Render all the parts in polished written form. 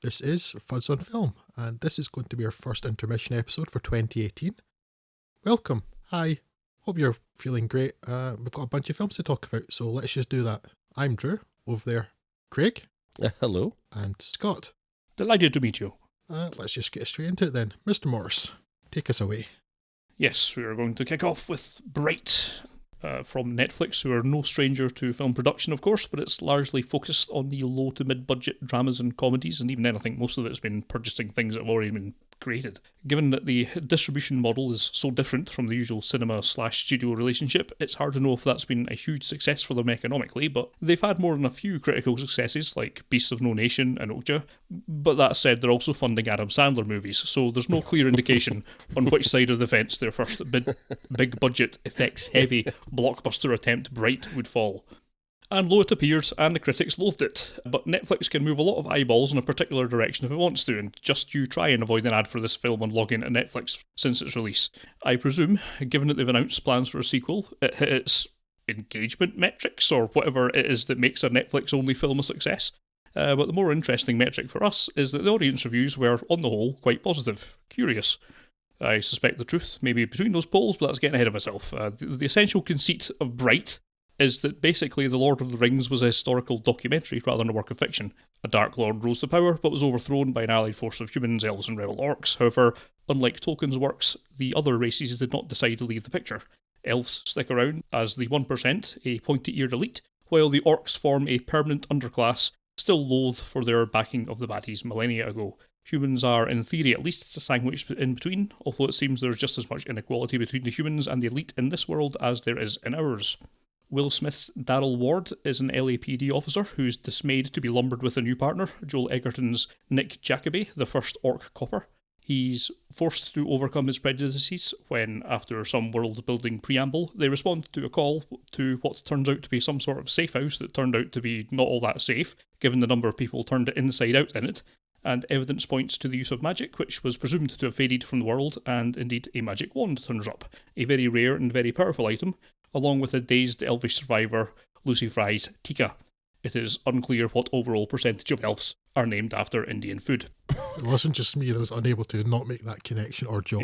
This is Fuzz on Film, and this is going to be our first intermission episode for 2018. Welcome. Hi. Hope you're feeling great. We've got a bunch of films to talk about, so let's just do that. I'm Drew. Over there, Craig. Hello. And Scott. Delighted to meet you. Let's just get straight into it then. Mr. Morris, take us away. Yes, we are going to kick off with Bright from Netflix, who are no stranger to film production, of course, but it's largely focused on the low to mid-budget dramas and comedies, and even then I think most of it's been purchasing things that have already been created. Given that the distribution model is so different from the usual cinema/studio relationship, it's hard to know if that's been a huge success for them economically, but they've had more than a few critical successes, like Beasts of No Nation and Okja. But that said, they're also funding Adam Sandler movies, so there's no clear indication on which side of the fence their first big-budget, effects-heavy blockbuster attempt, Bright, would fall. And lo it appears, and the critics loathed it. But Netflix can move a lot of eyeballs in a particular direction if it wants to, and just you try and avoid an ad for this film on login to Netflix since its release. I presume, given that they've announced plans for a sequel, it hit its engagement metrics, or whatever it is that makes a Netflix-only film a success. But the more interesting metric for us is that the audience reviews were, on the whole, quite positive. Curious. I suspect the truth may be between those polls, but that's getting ahead of myself. The essential conceit of Bright is that basically The Lord of the Rings was a historical documentary rather than a work of fiction. A Dark Lord rose to power, but was overthrown by an allied force of humans, elves and rebel orcs. However, unlike Tolkien's works, the other races did not decide to leave the picture. Elves stick around as the 1%, a pointy-eared elite, while the orcs form a permanent underclass, still loath for their backing of the baddies millennia ago. Humans are, in theory at least, sandwiched in between, although it seems there's just as much inequality between the humans and the elite in this world as there is in ours. Will Smith's Darrell Ward is an LAPD officer who's dismayed to be lumbered with a new partner, Joel Egerton's Nick Jacoby, the first orc copper. He's forced to overcome his prejudices when, after some world-building preamble, they respond to a call to what turns out to be some sort of safe house that turned out to be not all that safe, given the number of people turned inside out in it, and evidence points to the use of magic, which was presumed to have faded from the world, and indeed a magic wand turns up, a very rare and very powerful item, along with a dazed elvish survivor, Lucy Fry's Tika. It is unclear what overall percentage of elves are named after Indian food. So it wasn't just me that was unable to not make that connection or joke.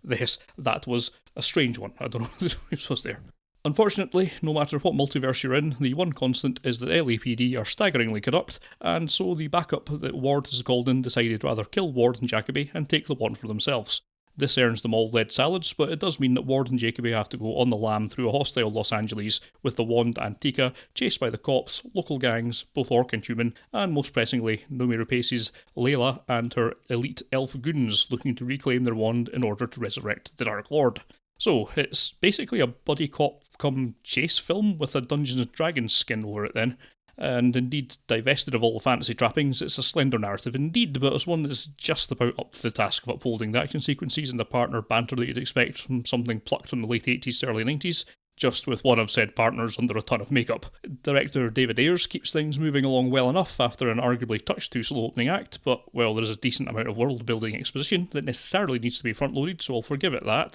Yes, that was a strange one. I don't know what was there. Unfortunately, no matter what multiverse you're in, the one constant is that LAPD are staggeringly corrupt, and so the backup that Ward has called in decided to rather kill Ward and Jacoby and take the wand for themselves. This earns them all lead salads, but it does mean that Ward and Jacoby have to go on the lam through a hostile Los Angeles with the wand and Tika chased by the cops, local gangs, both orc and human, and most pressingly, Noomi Rapace's Layla and her elite elf goons looking to reclaim their wand in order to resurrect the Dark Lord. So, it's basically a buddy cop come chase film with a Dungeons & Dragons skin over it then. And indeed, divested of all the fantasy trappings, it's a slender narrative indeed, but it's one that's just about up to the task of upholding the action sequences and the partner banter that you'd expect from something plucked from the late 80s to early 90s, just with one of said partners under a ton of makeup. Director David Ayers keeps things moving along well enough after an arguably touch too slow opening act, but, well, there's a decent amount of world-building exposition that necessarily needs to be front-loaded, so I'll forgive it that.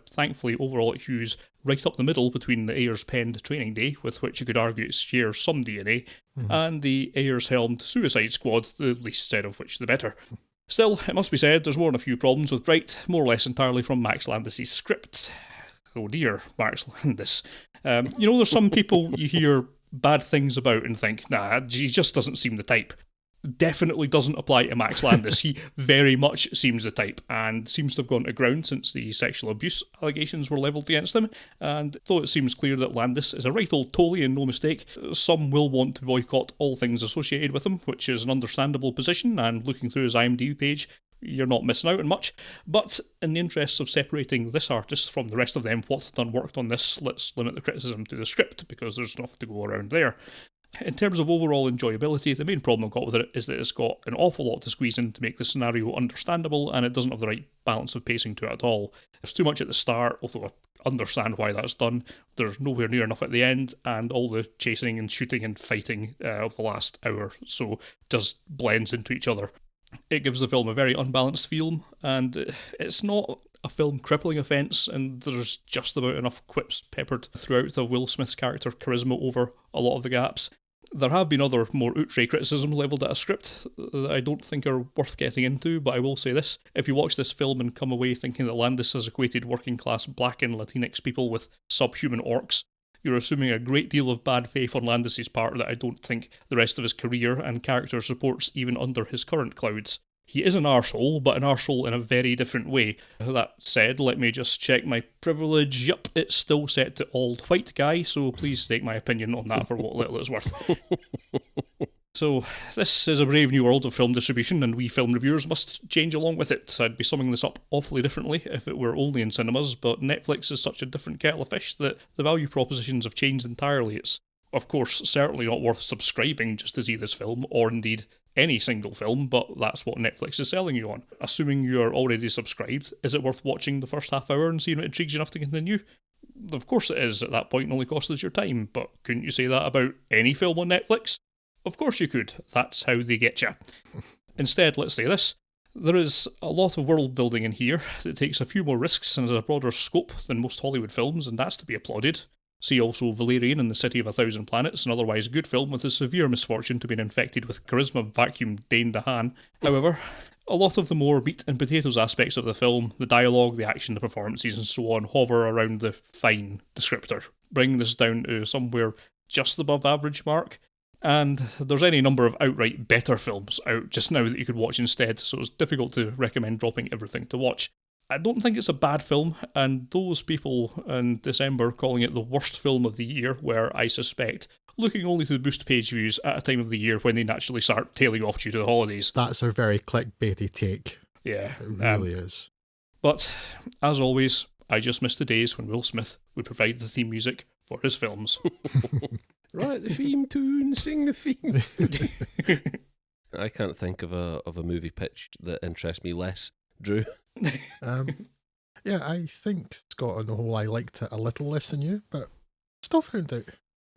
Thankfully, overall it hews right up the middle between the Ayers-penned Training Day, with which you could argue it shares some DNA, and the Ayers-helmed Suicide Squad, the least said of which the better. Still, it must be said, there's more than a few problems with Bright, more or less entirely from Max Landis' script. Oh dear, Max Landis. There's some people you hear bad things about and think, nah, he just doesn't seem the type. Definitely doesn't apply to Max Landis. He very much seems the type, and seems to have gone to ground since the sexual abuse allegations were levelled against him, and though it seems clear that Landis is a right old Tory and no mistake, some will want to boycott all things associated with him, which is an understandable position, and looking through his IMDb page, you're not missing out on much. But in the interests of separating this artist from the rest of them, what done worked on this, let's limit the criticism to the script, because there's enough to go around there. In terms of overall enjoyability, the main problem I've got with it is that it's got an awful lot to squeeze in to make the scenario understandable, and it doesn't have the right balance of pacing to it at all. There's too much at the start, although I understand why that's done. There's nowhere near enough at the end, and all the chasing and shooting and fighting of the last hour so just blends into each other. It gives the film a very unbalanced feel, and it's not a film crippling offence, and there's just about enough quips peppered throughout of Will Smith's character charisma over a lot of the gaps. There have been other more outre criticisms levelled at a script that I don't think are worth getting into, but I will say this. If you watch this film and come away thinking that Landis has equated working-class black and Latinx people with subhuman orcs, you're assuming a great deal of bad faith on Landis's part that I don't think the rest of his career and character supports even under his current clouds. He is an arsehole, but an arsehole in a very different way. That said, let me just check my privilege. Yup, it's still set to old white guy, so please take my opinion on that for what little it's worth. So, this is a brave new world of film distribution, and we film reviewers must change along with it. I'd be summing this up awfully differently if it were only in cinemas, but Netflix is such a different kettle of fish that the value propositions have changed entirely. It's, of course, certainly not worth subscribing just to see this film, or indeed any single film, but that's what Netflix is selling you on. Assuming you're already subscribed, is it worth watching the first half hour and seeing what intrigues you enough to continue? Of course it is. At that point, it only costs us your time, but couldn't you say that about any film on Netflix? Of course you could. That's how they get you. Instead, let's say this. There is a lot of world building in here that takes a few more risks and has a broader scope than most Hollywood films, and that's to be applauded. See also Valerian and the City of a Thousand Planets, an otherwise good film with the severe misfortune to be infected with charisma vacuum Dane DeHaan. However, a lot of the more meat and potatoes aspects of the film, the dialogue, the action, the performances and so on, hover around the fine descriptor, bringing this down to somewhere just above average mark. And there's any number of outright better films out just now that you could watch instead, so it's difficult to recommend dropping everything to watch. I don't think it's a bad film, and those people in December calling it the worst film of the year were, I suspect, looking only to boost page views at a time of the year when they naturally start tailing off due to the holidays. That's a very clickbaity take. Yeah. It really is. But, as always, I just miss the days when Will Smith would provide the theme music for his films. Right, the theme tune, sing the theme tune. I can't think of a movie pitch that interests me less. Drew? Yeah, I think, Scott, on the whole, I liked it a little less than you, but still found it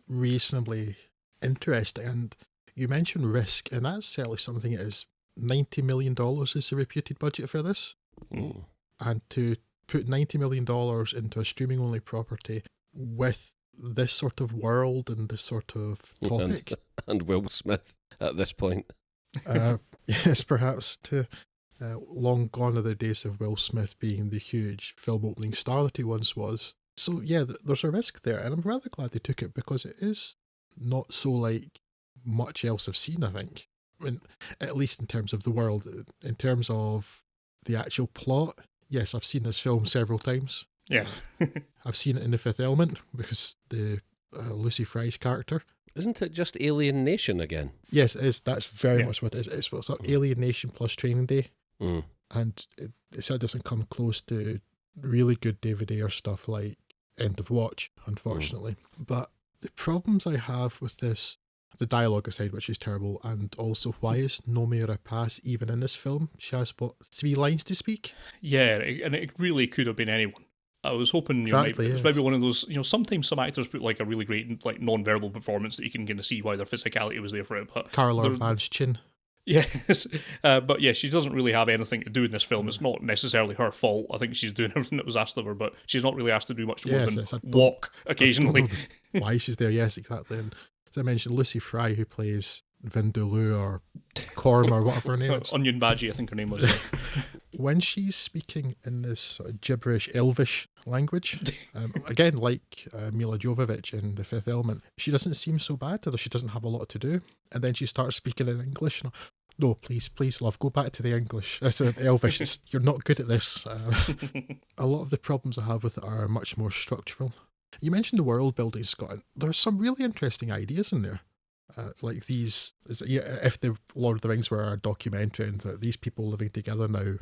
reasonably interesting. And you mentioned risk, and that's certainly something it is. $90 million is the reputed budget for this. Mm. And to put $90 million into a streaming-only property with this sort of world and this sort of topic. And Will Smith at this point. Yes, perhaps too. Long gone are the days of Will Smith being the huge film opening star that he once was. So yeah, there's a risk there, and I'm rather glad they took it because it is not so like much else I've seen, I think. I mean, at least in terms of the world. In terms of the actual plot, yes, I've seen this film several times. Yeah. I've seen it in The Fifth Element because the Lucy Fry's character. Isn't it just Alien Nation again? Yes, it is. That's very much what it is. It's what's up, Alien Nation plus Training Day. Mm. And it still doesn't come close to really good David Ayer stuff like End of Watch, unfortunately. But the problems I have with this, the dialogue aside, which is terrible, and also why is Noomi Rapace even in this film? She has, 3 lines to speak? Yeah, and it really could have been anyone. I was hoping Exactly, it's maybe one of those, sometimes some actors put like a really great like non-verbal performance that you can kind of see why their physicality was there for it. But Carla Van's chin. Yes, but yeah, she doesn't really have anything to do in this film. It's not necessarily her fault. I think she's doing everything that was asked of her, but she's not really asked to do much more than walk occasionally. Why she's there, yes, exactly. And as I mentioned, Lucy Fry, who plays Vindaloo or Corm or whatever her name is. Onion Badgie, I think her name was. When she's speaking in this sort of gibberish, elvish language, again, like Mila Jovovich in The Fifth Element, she doesn't seem so bad, although she doesn't have a lot to do. And then she starts speaking in English. And, no, please, love, go back to the English. That's Elvish. You're not good at this. A lot of the problems I have with it are much more structural. You mentioned the world building, Scott. There's some really interesting ideas in there. Like these, if the Lord of the Rings were a documentary and these people living together now,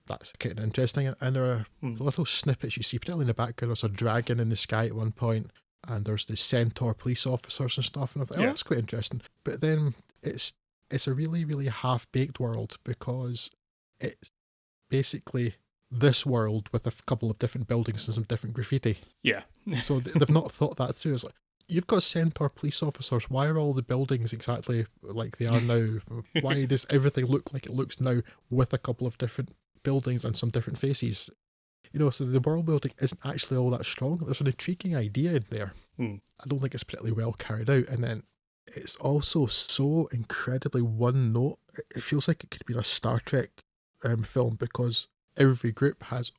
that's kind of interesting. And there are little snippets you see, particularly in the background. There's a dragon in the sky at one point, and there's the centaur police officers and stuff. And I thought, that's quite interesting. But then it's a really, really half-baked world because it's basically this world with a couple of different buildings and some different graffiti. Yeah. So they've not thought that through. It's like, you've got centaur police officers. Why are all the buildings exactly like they are now? Why does everything look like it looks now with a couple of different buildings and some different faces? So the world building isn't actually all that strong. There's an intriguing idea in there. I don't think it's particularly well carried out. And then it's also so incredibly one note. It feels like it could be a Star Trek film, because every group has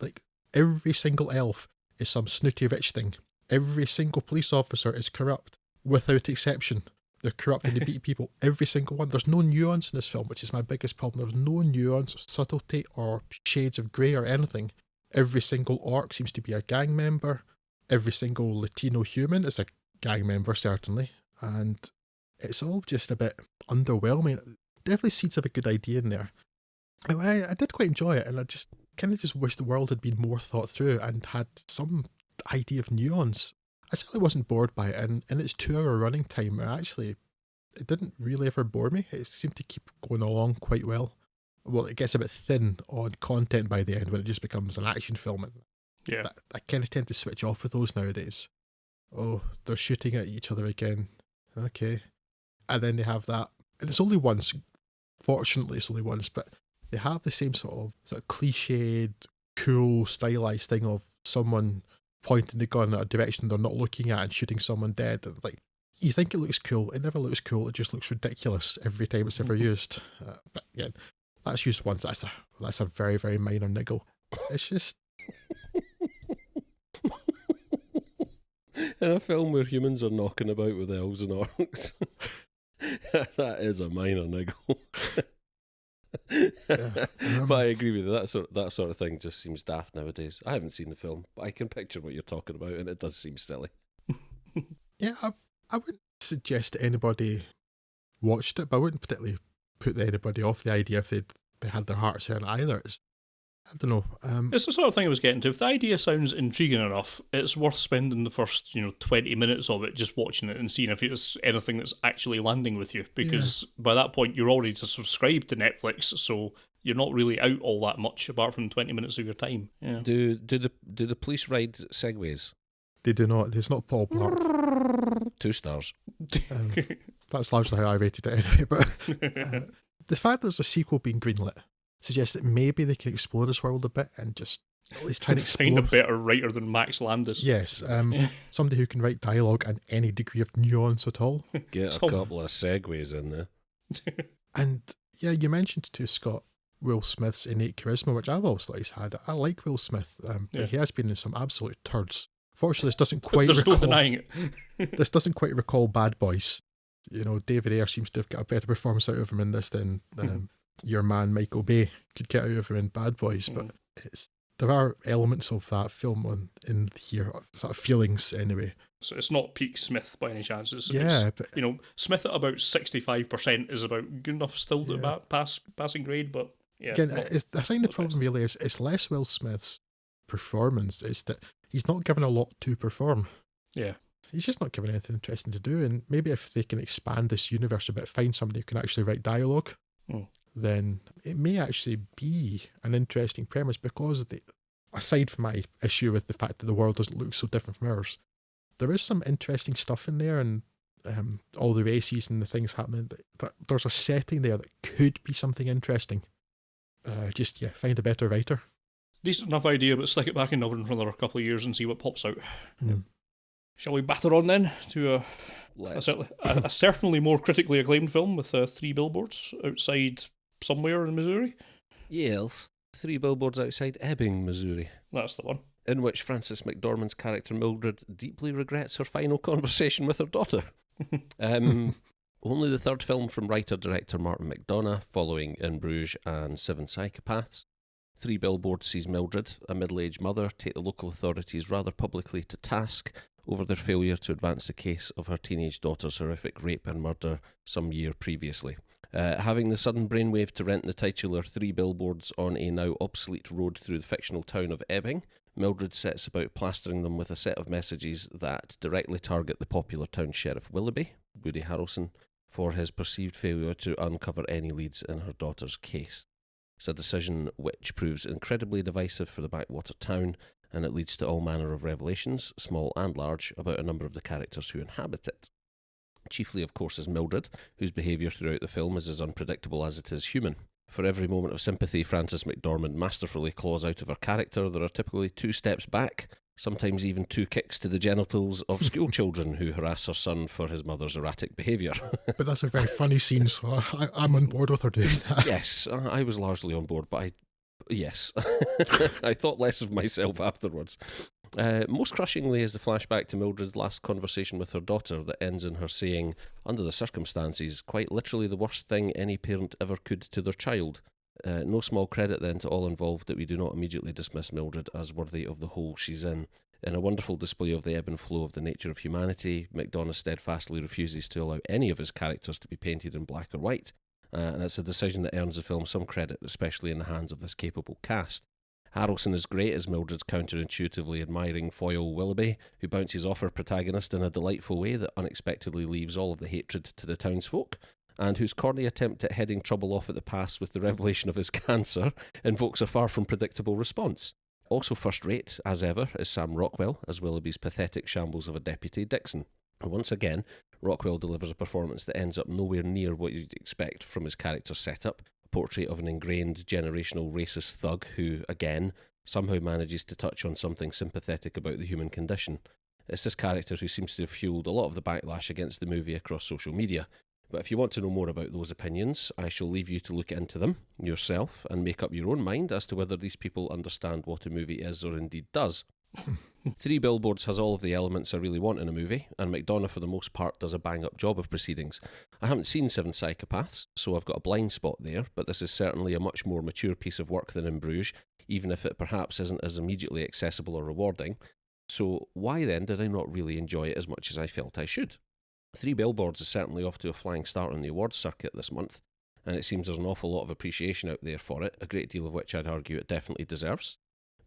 like every single elf is some snooty rich thing. Every single police officer is corrupt, without exception. They're corrupt and they beat people. Every single one. There's no nuance in this film, which is my biggest problem. There's no nuance, or subtlety, or shades of grey or anything. Every single orc seems to be a gang member. Every single Latino human is a gang member, certainly. And it's all just a bit underwhelming. Definitely seeds of a good idea in there. I did quite enjoy it, and I just kind of just wish the world had been more thought through and had some idea of nuance. I certainly wasn't bored by it, and in its 2-hour running time, it didn't really ever bore me. It seemed to keep going along quite well. Well, it gets a bit thin on content by the end when it just becomes an action film. And Yeah. I kind of tend to switch off with those nowadays. Oh, they're shooting at each other again. Okay. And then they have that, and it's only once, fortunately it's only once, but they have the same sort of cliched, cool, stylized thing of someone pointing the gun at a direction they're not looking at and shooting someone dead. And like, you think it looks cool, it never looks cool, it just looks ridiculous every time it's ever used. But yeah, that's used once, that's a very, very minor niggle. It's just... In a film where humans are knocking about with elves and orcs, that is a minor niggle. Yeah. But I agree with you. That sort of thing just seems daft nowadays. I haven't seen the film, but I can picture what you're talking about, and it does seem silly. Yeah, I wouldn't suggest that anybody watched it, but I wouldn't particularly put anybody off the idea if they had their hearts in it either. I don't know. It's the sort of thing I was getting to. If the idea sounds intriguing enough, it's worth spending the first 20 minutes of it just watching it and seeing if it's anything that's actually landing with you. Because by that point, you're already subscribed to Netflix, so you're not really out all that much apart from 20 minutes of your time. Yeah. Do the police ride segways? They do not. It's not Paul Blart. 2 stars. That's largely how I rated it anyway. But the fact there's a sequel being greenlit suggests that maybe they can explore this world a bit and just at least try to explore. Find a better writer than Max Landis. Yes, somebody who can write dialogue and any degree of nuance at all. Get a couple of segues in there. And yeah, you mentioned to Scott Will Smith's innate charisma, which I've always thought he's had. I like Will Smith, but he has been in some absolute turds. Fortunately, this doesn't quite There's recall... no denying it. This doesn't quite recall Bad Boys. David Ayer seems to have got a better performance out of him in this than your man Michael Bay could get out of him in Bad Boys. But there are elements of that film in here, sort of feelings anyway. So it's not peak Smith by any chance. It's, but Smith at about 65% is about good enough still to passing grade, but yeah. Again, I think the problem really is it's less Will Smith's performance, it's that he's not given a lot to perform. Yeah. He's just not given anything interesting to do, and maybe if they can expand this universe a bit, find somebody who can actually write dialogue, then it may actually be an interesting premise, because aside from my issue with the fact that the world doesn't look so different from ours, there is some interesting stuff in there, and all the races and the things happening, there's a setting there that could be something interesting. Find a better writer. Decent enough idea, but stick it back in the oven for another couple of years and see what pops out. Shall we batter on then to a certainly more critically acclaimed film with 3 billboards outside somewhere in Missouri? Yes, 3 billboards outside Ebbing, Missouri. That's the one. In which Frances McDormand's character Mildred deeply regrets her final conversation with her daughter. Only the 3rd film from writer-director Martin McDonagh, following In Bruges and 7 Psychopaths. 3 billboards sees Mildred, a middle-aged mother, take the local authorities rather publicly to task over their failure to advance the case of her teenage daughter's horrific rape and murder some year previously. Having the sudden brainwave to rent the titular 3 billboards on a now obsolete road through the fictional town of Ebbing, Mildred sets about plastering them with a set of messages that directly target the popular town sheriff Willoughby, Woody Harrelson, for his perceived failure to uncover any leads in her daughter's case. It's a decision which proves incredibly divisive for the backwater town, and it leads to all manner of revelations, small and large, about a number of the characters who inhabit it. Chiefly, of course, is Mildred, whose behaviour throughout the film is as unpredictable as it is human. For every moment of sympathy Frances McDormand masterfully claws out of her character, there are typically 2 steps back, sometimes even 2 kicks to the genitals of school children who harass her son for his mother's erratic behaviour. But that's a very funny scene, so I'm on board with her doing that. Yes, I was largely on board, but yes, I thought less of myself afterwards. Most crushingly is the flashback to Mildred's last conversation with her daughter that ends in her saying, under the circumstances, quite literally the worst thing any parent ever could to their child. No small credit then to all involved that we do not immediately dismiss Mildred as worthy of the hole she's in. In a wonderful display of the ebb and flow of the nature of humanity, McDonagh steadfastly refuses to allow any of his characters to be painted in black or white, and it's a decision that earns the film some credit, especially in the hands of this capable cast. Harrelson is great as Mildred's counterintuitively admiring foil Willoughby, who bounces off her protagonist in a delightful way that unexpectedly leaves all of the hatred to the townsfolk, and whose corny attempt at heading trouble off at the pass with the revelation of his cancer invokes a far from predictable response. Also first rate, as ever, is Sam Rockwell as Willoughby's pathetic shambles of a Deputy Dixon. Once again, Rockwell delivers a performance that ends up nowhere near what you'd expect from his character setup, a portrait of an ingrained generational racist thug who, again, somehow manages to touch on something sympathetic about the human condition. It's this character who seems to have fueled a lot of the backlash against the movie across social media. But if you want to know more about those opinions, I shall leave you to look into them yourself and make up your own mind as to whether these people understand what a movie is or indeed does. 3 Billboards has all of the elements I really want in a movie, and McDonagh for the most part does a bang-up job of proceedings. I haven't seen 7 Psychopaths, so I've got a blind spot there, but this is certainly a much more mature piece of work than In Bruges, even if it perhaps isn't as immediately accessible or rewarding. So why then did I not really enjoy it as much as I felt I should? 3 Billboards is certainly off to a flying start on the awards circuit this month, and it seems there's an awful lot of appreciation out there for it, a great deal of which I'd argue it definitely deserves.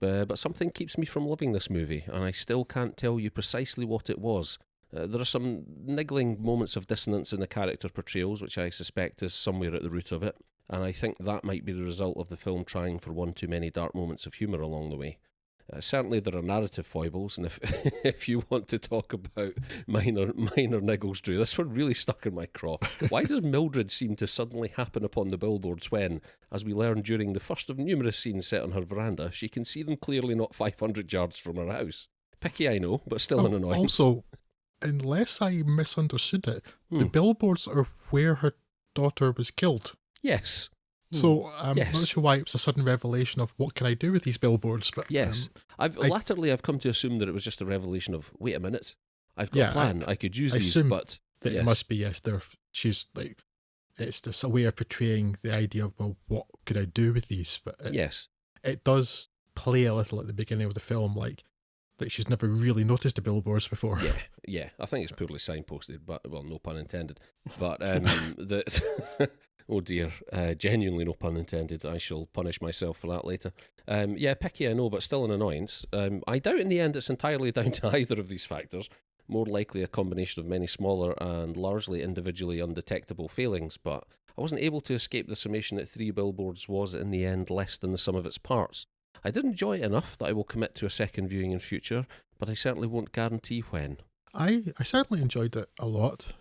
But something keeps me from loving this movie, and I still can't tell you precisely what it was. There are some niggling moments of dissonance in the character portrayals, which I suspect is somewhere at the root of it, and I think that might be the result of the film trying for one too many dark moments of humour along the way. Certainly there are narrative foibles, and if you want to talk about minor niggles, Drew, this one really stuck in my craw. Why does Mildred seem to suddenly happen upon the billboards when, as we learn during the first of numerous scenes set on her veranda, she can see them clearly not 500 yards from her house? Picky, I know, but still an annoyance. Also, unless I misunderstood it, the billboards are where her daughter was killed. Yes. So I'm not sure why it was a sudden revelation of what can I do with these billboards. But yes, latterly I've come to assume that it was just a revelation of wait a minute, I've got a plan. I could use these, but that it must be she's like it's just a way of portraying the idea of well, what could I do with these? But it does play a little at the beginning of the film, like that she's never really noticed the billboards before. Yeah. I think it's poorly signposted, but well, no pun intended. But that. Oh dear, genuinely no pun intended. I shall punish myself for that later. Picky I know, but still an annoyance. I doubt in the end it's entirely down to either of these factors. More likely a combination of many smaller and largely individually undetectable failings, but I wasn't able to escape the summation that 3 Billboards was in the end less than the sum of its parts. I did enjoy it enough that I will commit to a second viewing in future, but I certainly won't guarantee when. I certainly enjoyed it a lot.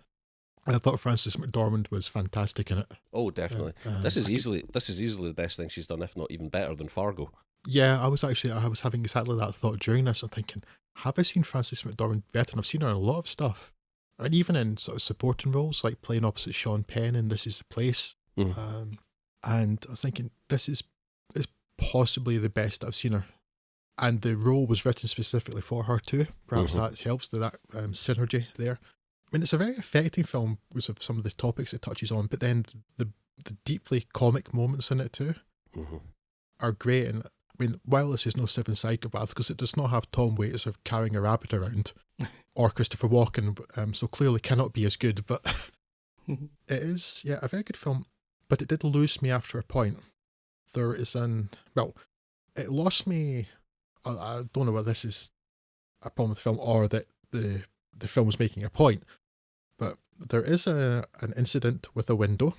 I thought Frances McDormand was fantastic in it. Oh, definitely. This is easily the best thing she's done, if not even better than Fargo. Yeah, I was having exactly that thought during this. I'm thinking, have I seen Frances McDormand better? And I've seen her in a lot of stuff, and even in sort of supporting roles, like playing opposite Sean Penn in This Is the Place. And I was thinking, this is possibly the best I've seen her. And the role was written specifically for her too. Perhaps that helps to that synergy there. I mean, it's a very affecting film because of some of the topics it touches on, but then the deeply comic moments in it too are great. And I mean, while this is no 7 Psychopaths, because it does not have Tom Waits of carrying a rabbit around, or Christopher Walken, so clearly cannot be as good, but it is, a very good film. But it did lose me after a point. There is it lost me. I don't know whether this is a problem with the film or that the film was making a point, but there is an incident with a window,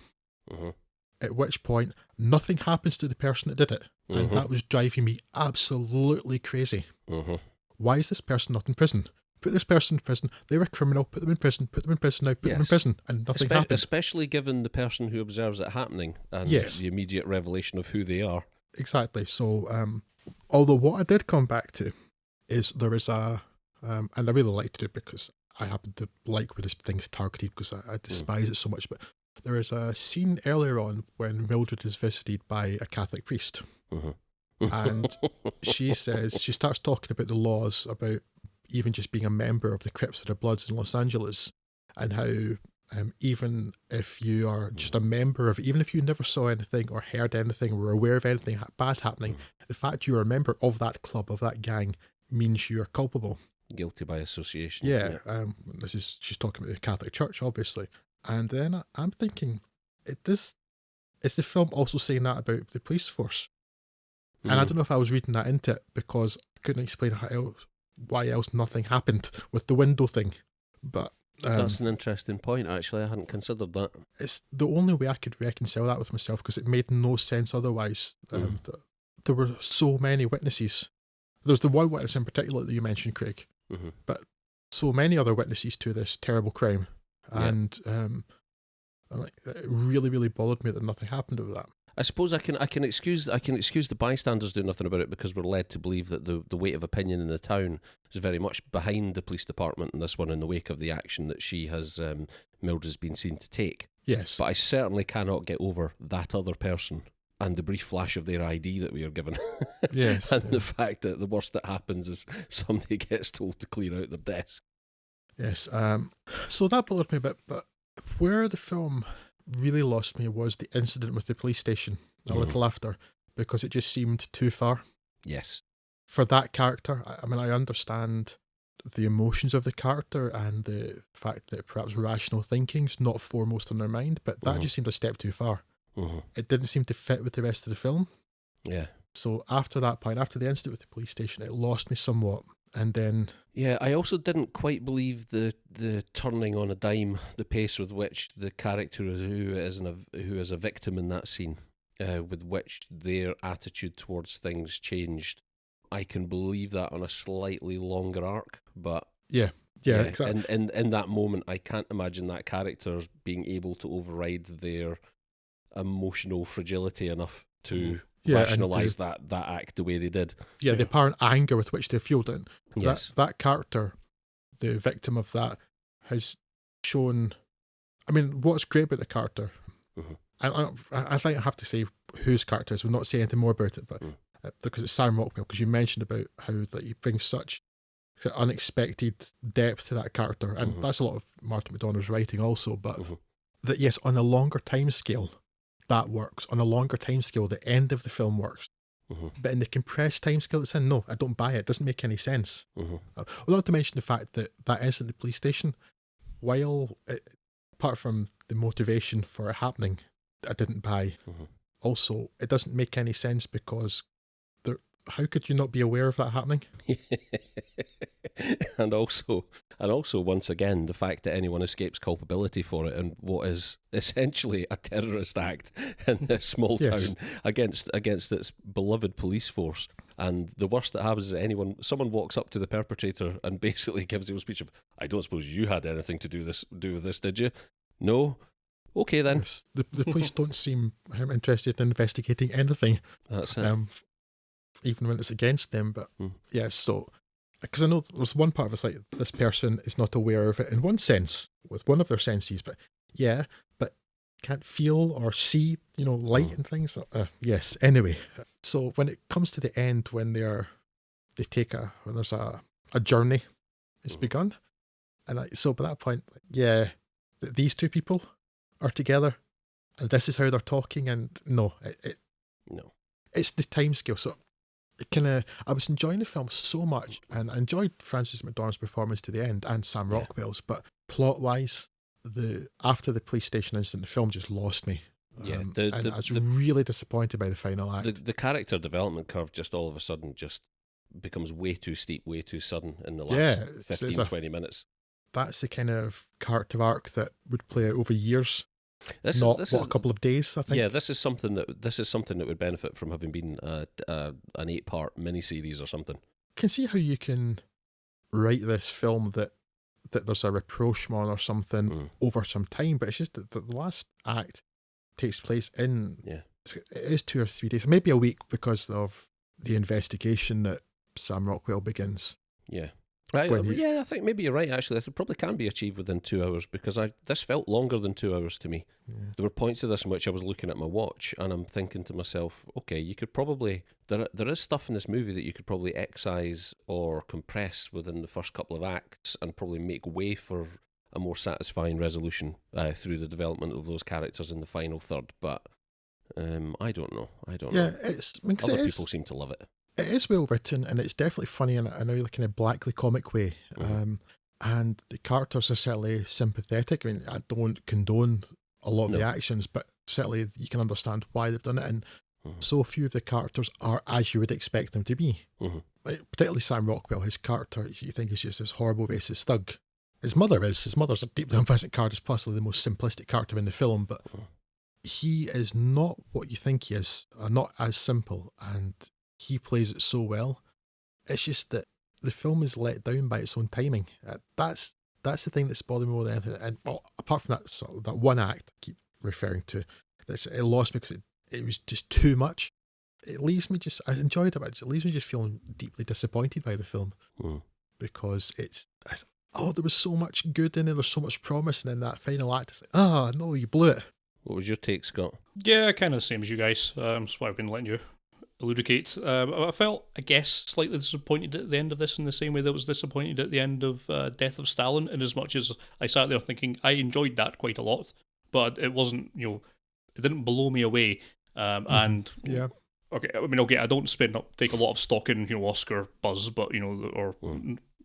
at which point nothing happens to the person that did it, and that was driving me absolutely crazy. Why is this person not in prison? Put this person in prison. They're a criminal. Put them in prison. Put them in prison now. Put them in prison, and nothing happened. Especially given the person who observes it happening and the immediate revelation of who they are. Exactly. So, although what I did come back to is there is a, and I really liked it because I happen to like when this thing's targeted because I despise it so much, but there is a scene earlier on when Mildred is visited by a Catholic priest. And she starts talking about the laws about even just being a member of the Crips of the Bloods in Los Angeles, and how even if you are just a member of, even if you never saw anything or heard anything or were aware of anything bad happening, the fact you're a member of that club, of that gang, means you are culpable. Guilty by association. Yeah, she's talking about the Catholic Church, obviously. And then I'm thinking, is the film also saying that about the police force? And I don't know if I was reading that into it because I couldn't explain why else nothing happened with the window thing. But that's an interesting point, actually. I hadn't considered that. It's the only way I could reconcile that with myself because it made no sense otherwise. There were so many witnesses. There's the one witness in particular that you mentioned, Craig, but so many other witnesses to this terrible crime. And it really, really bothered me that nothing happened with that. I suppose I can excuse the bystanders doing nothing about it because we're led to believe that the weight of opinion in the town is very much behind the police department in this one in the wake of the action that she has Mildred's been seen to take. Yes. But I certainly cannot get over that other person and the brief flash of their ID that we are given. Yes. And the fact that the worst that happens is somebody gets told to clear out their desk. Yes. So that bothered me a bit, but where the film really lost me was the incident with the police station a little after, because it just seemed too far. Yes. For that character, I mean, I understand the emotions of the character and the fact that perhaps rational thinking's not foremost in their mind, but that just seemed a step too far. It didn't seem to fit with the rest of the film. Yeah. So after that point, after the incident with the police station, it lost me somewhat. And then... Yeah, I also didn't quite believe the turning on a dime, the pace with which the character who is a victim in that scene, with which their attitude towards things changed. I can believe that on a slightly longer arc, but... Yeah, exactly. And in that moment, I can't imagine that character being able to override their emotional fragility enough to... rationalise that act the way they did. Yeah, the apparent anger with which they fueled it. Yes. That character, the victim of that, has shown... I mean, what's great about the character, I think I have to say whose character is, we'll not say anything more about it, but because it's Sam Rockwell, because you mentioned about how that he brings such unexpected depth to that character, and that's a lot of Martin McDonagh's writing also, but that yes, on a longer time scale, that works. On a longer timescale, the end of the film works. But in the compressed timescale it's in, no, I don't buy it. It doesn't make any sense. Not to mention the fact that incident at the police station, while apart from the motivation for it happening, I didn't buy. Also, it doesn't make any sense because how could you not be aware of that happening? And also, once again, the fact that anyone escapes culpability for it and what is essentially a terrorist act in this small town against its beloved police force. And the worst that happens is someone walks up to the perpetrator and basically gives him a speech of, "I don't suppose you had anything to do with this, did you?" No? Okay then. Yes, the police don't seem interested in investigating anything. That's it. Even when it's against them, but so, because I know there's one part of it's like, this person is not aware of it in one sense, with one of their senses, but can't feel or see, light and things. Yes, anyway, so when it comes to the end, when there's a journey, it's begun, and so by that point, these two people are together, and this is how they're talking, and no, it's the time scale, so I was enjoying the film so much, and I enjoyed Frances McDormand's performance to the end, and Sam Rockwell's, but plot-wise, after the police station incident, the film just lost me. And I was really disappointed by the final act. The character development curve just all of a sudden just becomes way too steep, way too sudden in the last 15-20 minutes. That's the kind of character arc that would play out over years. A couple of days, I think. Yeah, this is something that would benefit from having been an 8-part miniseries or something. I can see how you can write this film that there's a rapprochement or something over some time, but it's just that the last act takes place it is 2 or 3 days, maybe a week, because of the investigation that Sam Rockwell begins. Yeah. When I think maybe you're right, actually. This probably can be achieved within 2 hours, because this felt longer than 2 hours to me. Yeah. There were points of this in which I was looking at my watch and I'm thinking to myself, okay, you could probably... There is stuff in this movie that you could probably excise or compress within the first couple of acts and probably make way for a more satisfying resolution through the development of those characters in the final third. But I don't know. Yeah, Other people seem to love it. It is well written, and it's definitely funny in a kind of blackly comic way. And the characters are certainly sympathetic. I mean, I don't condone a lot of the actions, but certainly you can understand why they've done it. And so few of the characters are as you would expect them to be. Like, particularly Sam Rockwell, his character, you think he's just this horrible racist thug. His mother's a deeply unpleasant character, possibly the most simplistic character in the film, but he is not what you think he is, not as simple, and he plays it so well. It's just that the film is let down by its own timing. That's the thing that's bothered me more than anything. And apart from that one act I keep referring to, it lost me because it was just too much. It leaves me I enjoyed it, but it leaves me just feeling deeply disappointed by the film because there was so much good in it, there's so much promise, and then that final act is like, no, you blew it. What was your take, Scott? Yeah, kind of the same as you guys. That's why I've been letting you elucidate. I felt, I guess, slightly disappointed at the end of this in the same way that I was disappointed at the end of Death of Stalin, in as much as I sat there thinking I enjoyed that quite a lot, but it wasn't, it didn't blow me away. And yeah. Okay, I don't take a lot of stock in, Oscar buzz, but, or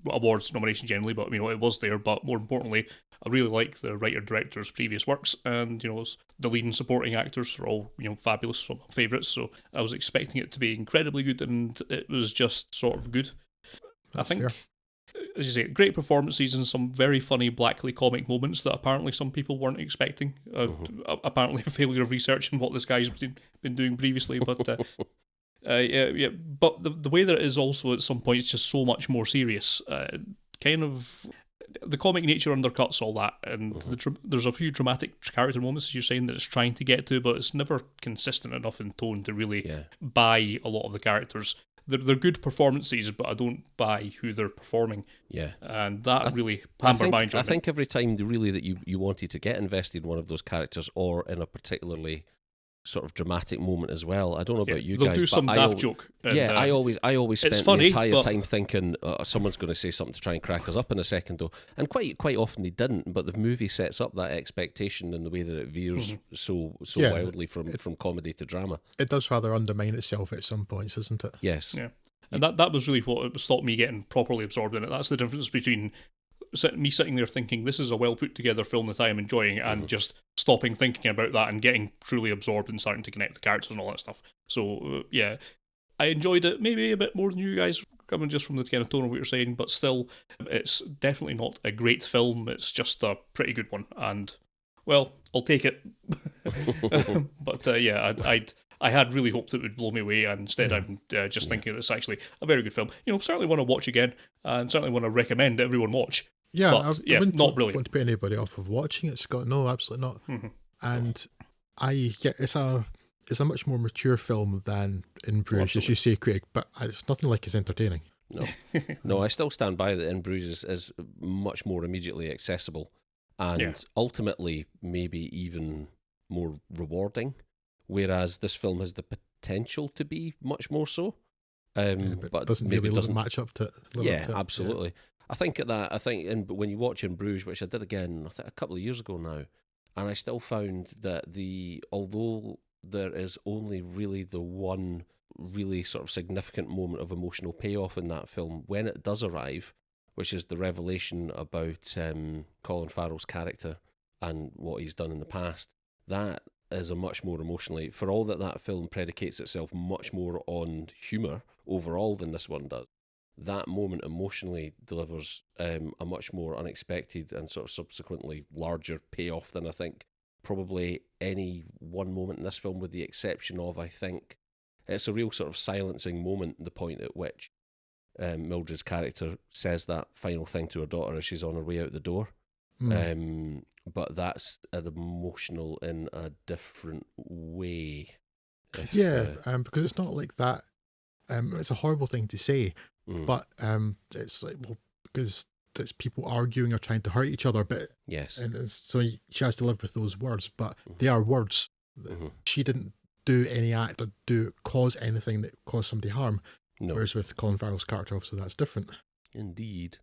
awards nomination generally, but, it was there. But more importantly, I really like the writer-director's previous works, and, the lead and supporting actors are all, fabulous, some favourites, so I was expecting it to be incredibly good, and it was just sort of good. That's I think, fair. as you say, great performances and some very funny blackly comic moments that apparently some people weren't expecting. Apparently a failure of research in what this guy's been doing previously, but... but the way that it is also at some points just so much more serious. Kind of the comic nature undercuts all that, and there's a few dramatic character moments, as you're saying, that it's trying to get to, but it's never consistent enough in tone to really buy a lot of the characters. They're good performances, but I don't buy who they're performing. Yeah, and that really hampered my enjoyment. I think every time really that you wanted to get invested in one of those characters, or in a particularly sort of dramatic moment as well. I don't know about you guys. They'll do some daft joke. And, I always spent funny, the entire time thinking someone's going to say something to try and crack us up in a second, though. And quite often they didn't. But the movie sets up that expectation in the way that it veers so wildly from comedy to drama. It does rather undermine itself at some points, doesn't it? Yes. Yeah. And that was really what stopped me getting properly absorbed in it. That's the difference between me sitting there thinking this is a well put together film that I am enjoying, and just stopping thinking about that and getting truly absorbed and starting to connect the characters and all that stuff. So I enjoyed it maybe a bit more than you guys, coming just from the kind of tone of what you're saying, but still, it's definitely not a great film. It's just a pretty good one, and well, I'll take it. But I had really hoped it would blow me away, and instead I'm just thinking it's actually a very good film. Certainly want to watch again, and certainly want to recommend that everyone watch. Yeah, but, I wouldn't not brilliant. want to put anybody off of watching it, Scott. No, absolutely not. And it's a much more mature film than In Bruges, as you say, Craig. But it's nothing like as entertaining. No, I still stand by that In Bruges is much more immediately accessible, and ultimately maybe even more rewarding. Whereas this film has the potential to be much more so. But doesn't match up to it. Absolutely. Yeah. I think when you watch In Bruges, which I did again a couple of years ago now, and I still found that although there is only really the one really sort of significant moment of emotional payoff in that film, when it does arrive, which is the revelation about Colin Farrell's character and what he's done in the past, that is a much more emotionally, for all that film predicates itself much more on humour overall than this one does. That moment emotionally delivers a much more unexpected and sort of subsequently larger payoff than I think probably any one moment in this film, with the exception of, I think, it's a real sort of silencing moment, the point at which Mildred's character says that final thing to her daughter as she's on her way out the door. But that's an emotional in a different way. Because it's not like that. It's a horrible thing to say, But it's like, well, because it's people arguing or trying to hurt each other, but Yes. and so she has to live with those words, but they are words. She didn't do any act or cause anything that caused somebody harm. No. Whereas with Colin Farrell's character, obviously that's different. Indeed.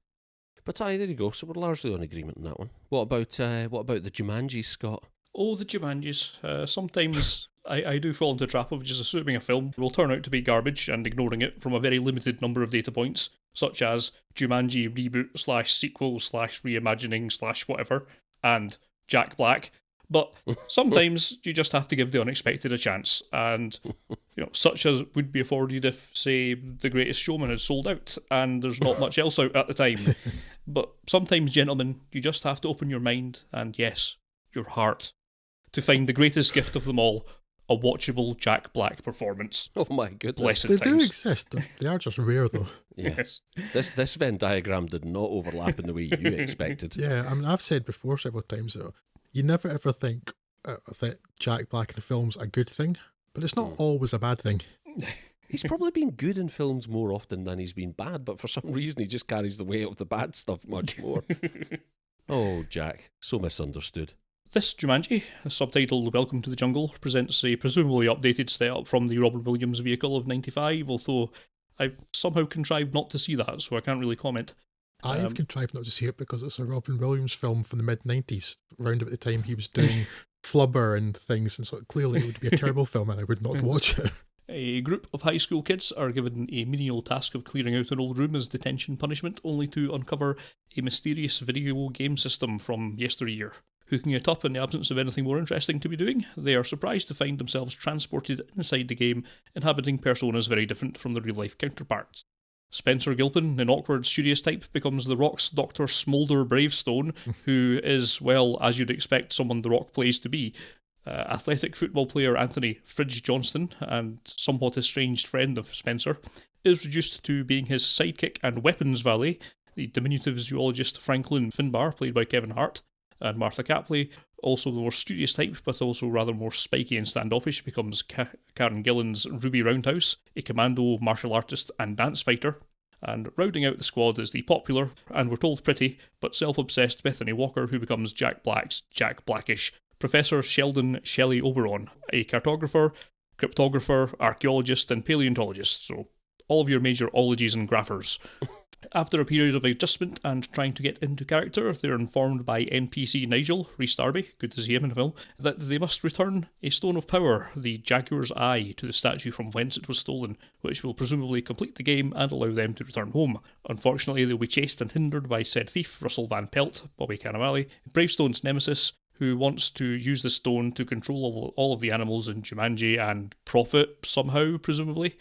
But there you go. So we're largely on agreement on that one. What about the Jumanji, Scott? Oh, the Jumanjis. Sometimes I do fall into the trap of just assuming a film will turn out to be garbage and ignoring it from a very limited number of data points, such as Jumanji reboot / sequel / reimagining / whatever, and Jack Black. But sometimes you just have to give the unexpected a chance, and such as would be afforded if, say, The Greatest Showman had sold out and there's not much else out at the time. But sometimes, gentlemen, you just have to open your mind and, yes, your heart, to find the greatest gift of them all, a watchable Jack Black performance. Oh my goodness. Blessed They times. do exist. They are just rare, though. Yes. This Venn diagram did not overlap in the way you expected. Yeah, I mean, I've said before several times, though, you never ever think that Jack Black in film's a good thing, but it's not always a bad thing. He's probably been good in films more often than he's been bad, but for some reason he just carries the weight of the bad stuff much more. Oh, Jack, so misunderstood. This Jumanji, subtitled Welcome to the Jungle, presents a presumably updated setup from the Robin Williams vehicle of 95, although I've somehow contrived not to see that, so I can't really comment. I've contrived not to see it because it's a Robin Williams film from the mid-90s, around about the time he was doing Flubber and things, and so clearly it would be a terrible film and I would not watch it. A group of high school kids are given a menial task of clearing out an old room as detention punishment, only to uncover a mysterious video game system from yesteryear. Hooking it up in the absence of anything more interesting to be doing, they are surprised to find themselves transported inside the game, inhabiting personas very different from their real-life counterparts. Spencer Gilpin, an awkward, studious type, becomes The Rock's Dr. Smolder Bravestone, who is, well, as you'd expect someone The Rock plays to be. Athletic football player Anthony Fridge Johnston, and somewhat estranged friend of Spencer, is reduced to being his sidekick and weapons valet, the diminutive zoologist Franklin Finbar, played by Kevin Hart, and Martha Capley, also the more studious type, but also rather more spiky and standoffish, becomes Karen Gillan's Ruby Roundhouse, a commando, martial artist, and dance fighter. And rounding out the squad is the popular, and we're told pretty, but self-obsessed Bethany Walker, who becomes Jack Black's Jack Blackish, Professor Sheldon Shelley Oberon, a cartographer, cryptographer, archaeologist, and paleontologist, so all of your major ologies and graphers. After a period of adjustment and trying to get into character, they're informed by NPC Nigel, Rhys Darby, good to see him in the film, that they must return a Stone of Power, the Jaguar's Eye, to the statue from whence it was stolen, which will presumably complete the game and allow them to return home. Unfortunately, they'll be chased and hindered by said thief, Russell Van Pelt, Bobby Cannavale, Bravestone's nemesis, who wants to use the stone to control all of the animals in Jumanji and profit somehow, presumably.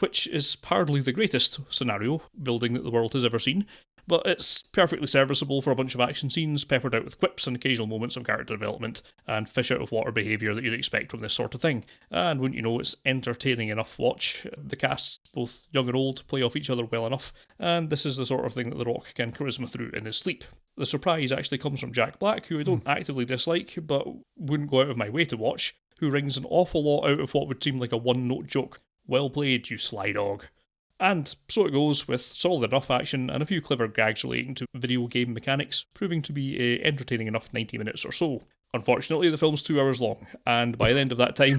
Which is hardly the greatest scenario building that the world has ever seen, but it's perfectly serviceable for a bunch of action scenes peppered out with quips and occasional moments of character development and fish out of water behaviour that you'd expect from this sort of thing. And wouldn't you know, it's entertaining enough watch. The casts, both young and old, play off each other well enough, and this is the sort of thing that The Rock can charisma through in his sleep. The surprise actually comes from Jack Black, who I don't actively dislike, but wouldn't go out of my way to watch, who wrings an awful lot out of what would seem like a one-note joke. Well played, you sly dog. And so it goes, with solid enough action and a few clever gags relating to video game mechanics, proving to be a entertaining enough 90 minutes or so. Unfortunately, the film's 2 hours long, and by the end of that time,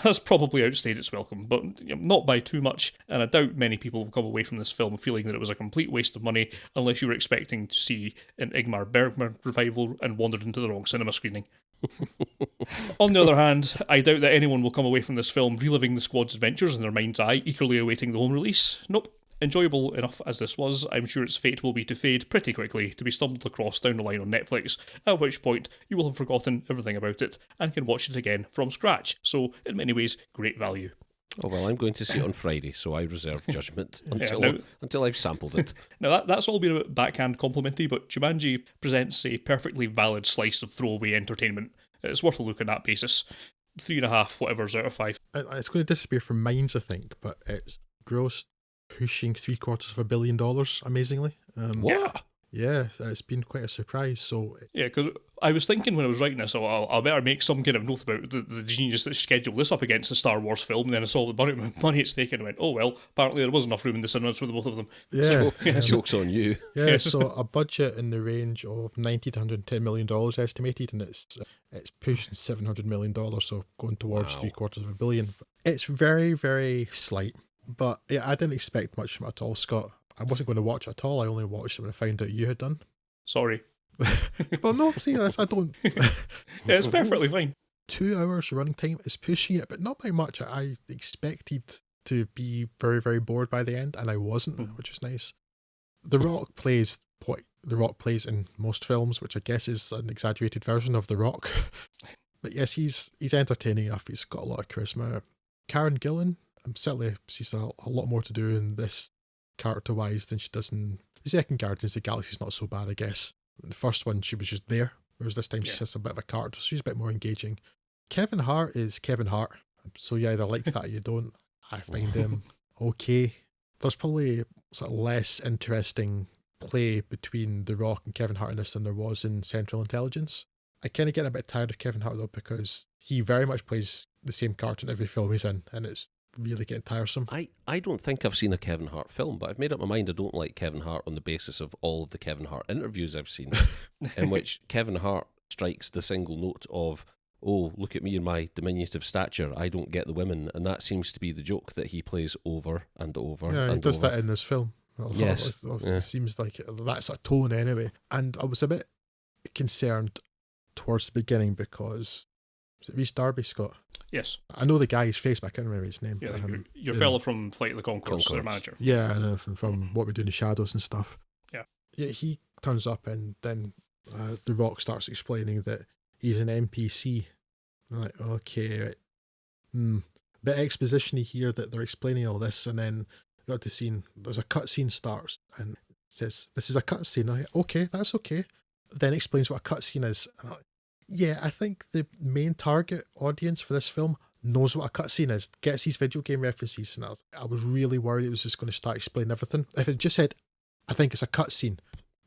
has probably outstayed its welcome, but not by too much, and I doubt many people will come away from this film feeling that it was a complete waste of money, unless you were expecting to see an Ingmar Bergman revival and wandered into the wrong cinema screening. On the other hand, I doubt that anyone will come away from this film reliving the squad's adventures in their mind's eye, eagerly awaiting the home release. Nope. Enjoyable enough as this was, I'm sure its fate will be to fade pretty quickly, to be stumbled across down the line on Netflix, at which point you will have forgotten everything about it and can watch it again from scratch. So, in many ways, great value. Oh, well, I'm going to see it on Friday, so I reserve judgment until I've sampled it. Now, that's all been a bit backhand complimenty, but Jumanji presents a perfectly valid slice of throwaway entertainment. It's worth a look on that basis. 3.5 whatever's out of 5. It's going to disappear from minds, I think, but it's grossed pushing $750 million, amazingly. What? Yeah, it's been quite a surprise. So Yeah, because I was thinking when I was writing this, I'll better make some kind of note about the genius that scheduled this up against the Star Wars film, and then I saw the money at stake and I went, oh well, apparently there was enough room in the cinemas for the both of them. yeah, Joke's on you. yeah. So a budget in the range of $90 to $110 million estimated, and it's pushing $700 million, so going towards $750 million. It's very, very slight, but yeah, I didn't expect much from it at all, Scott. I wasn't going to watch it at all. I only watched it when I found out you had done. Sorry. Well, no, see, I don't. Yeah, it's perfectly fine. 2 hours running time is pushing it, but not by much. I expected to be very, very bored by the end, and I wasn't, which was nice. The Rock plays what The Rock plays in most films, which I guess is an exaggerated version of The Rock. But yes, he's entertaining enough. He's got a lot of charisma. Karen Gillan, certainly she's a lot more to do in this character-wise than she does in the second Guardians of the Galaxy. Is not so bad, I guess. In the first one, she was just there, whereas this time she's just a bit of a character, so she's a bit more engaging. Kevin Hart is Kevin Hart, so you either like that or you don't. I find him okay. There's probably sort of less interesting play between The Rock and Kevin Hart in this than there was in Central Intelligence. I kind of get a bit tired of Kevin Hart though, because he very much plays the same character in every film he's in, and it's really getting tiresome. I don't think I've seen a Kevin Hart film, but I've made up my mind I don't like Kevin Hart on the basis of all of the Kevin Hart interviews I've seen, in which Kevin Hart strikes the single note of, oh, look at me and my diminutive stature, I don't get the women, and that seems to be the joke that he plays over and over. Yeah, he does that in this film. Yes. It seems like that's a tone anyway. And I was a bit concerned towards the beginning because, was it Rhys Darby, Scott? Yes. I know the guy's face, but I can't remember his name. Yeah, your fella from Flight of the Conchords, their manager. Yeah, I know, from What We Do in the Shadows and stuff. Yeah. Yeah, he turns up and then The Rock starts explaining that he's an NPC. I'm like, okay, right. Bit exposition-y here that they're explaining all this, and then you got the scene, there's a cutscene starts, and it says, this is a cutscene. I'm like, okay, that's okay. Then explains what a cutscene is. And I'm like, yeah, I think the main target audience for this film knows what a cutscene is, gets these video game references, and I was really worried it was just going to start explaining everything. If it just said, I think it's a cutscene,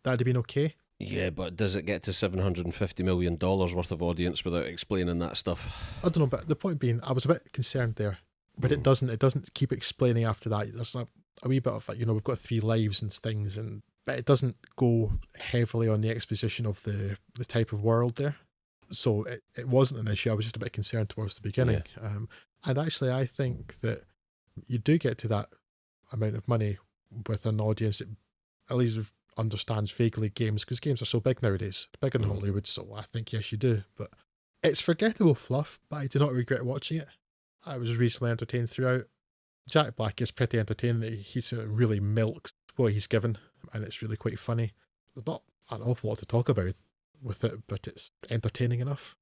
that'd have been okay. Yeah, but does it get to $750 million worth of audience without explaining that stuff? I don't know, but the point being, I was a bit concerned there, but it doesn't keep explaining after that. There's a wee bit of, we've got 3 lives and things, but it doesn't go heavily on the exposition of the type of world there. So it wasn't an issue. I was just a bit concerned towards the beginning. Yeah. And actually, I think that you do get to that amount of money with an audience that at least understands vaguely games, because games are so big nowadays, bigger than Hollywood, so I think yes you do. But it's forgettable fluff, but I do not regret watching it. I was reasonably entertained throughout. Jack Black is pretty entertaining. He's really milks what he's given, and it's really quite funny. There's not an awful lot to talk about with it, but it's entertaining enough.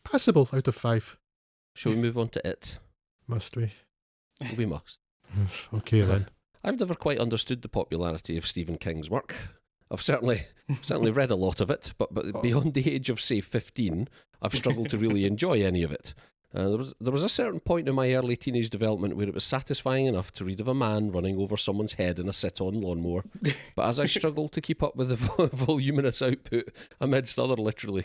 Passable out of 5. Shall we move on to It? Must we? We must. Okay then. I've never quite understood the popularity of Stephen King's work. I've certainly read a lot of it, but beyond the age of, say, 15, I've struggled to really enjoy any of it. There was a certain point in my early teenage development where it was satisfying enough to read of a man running over someone's head in a sit-on lawnmower, but as I struggled to keep up with the voluminous output amidst other literary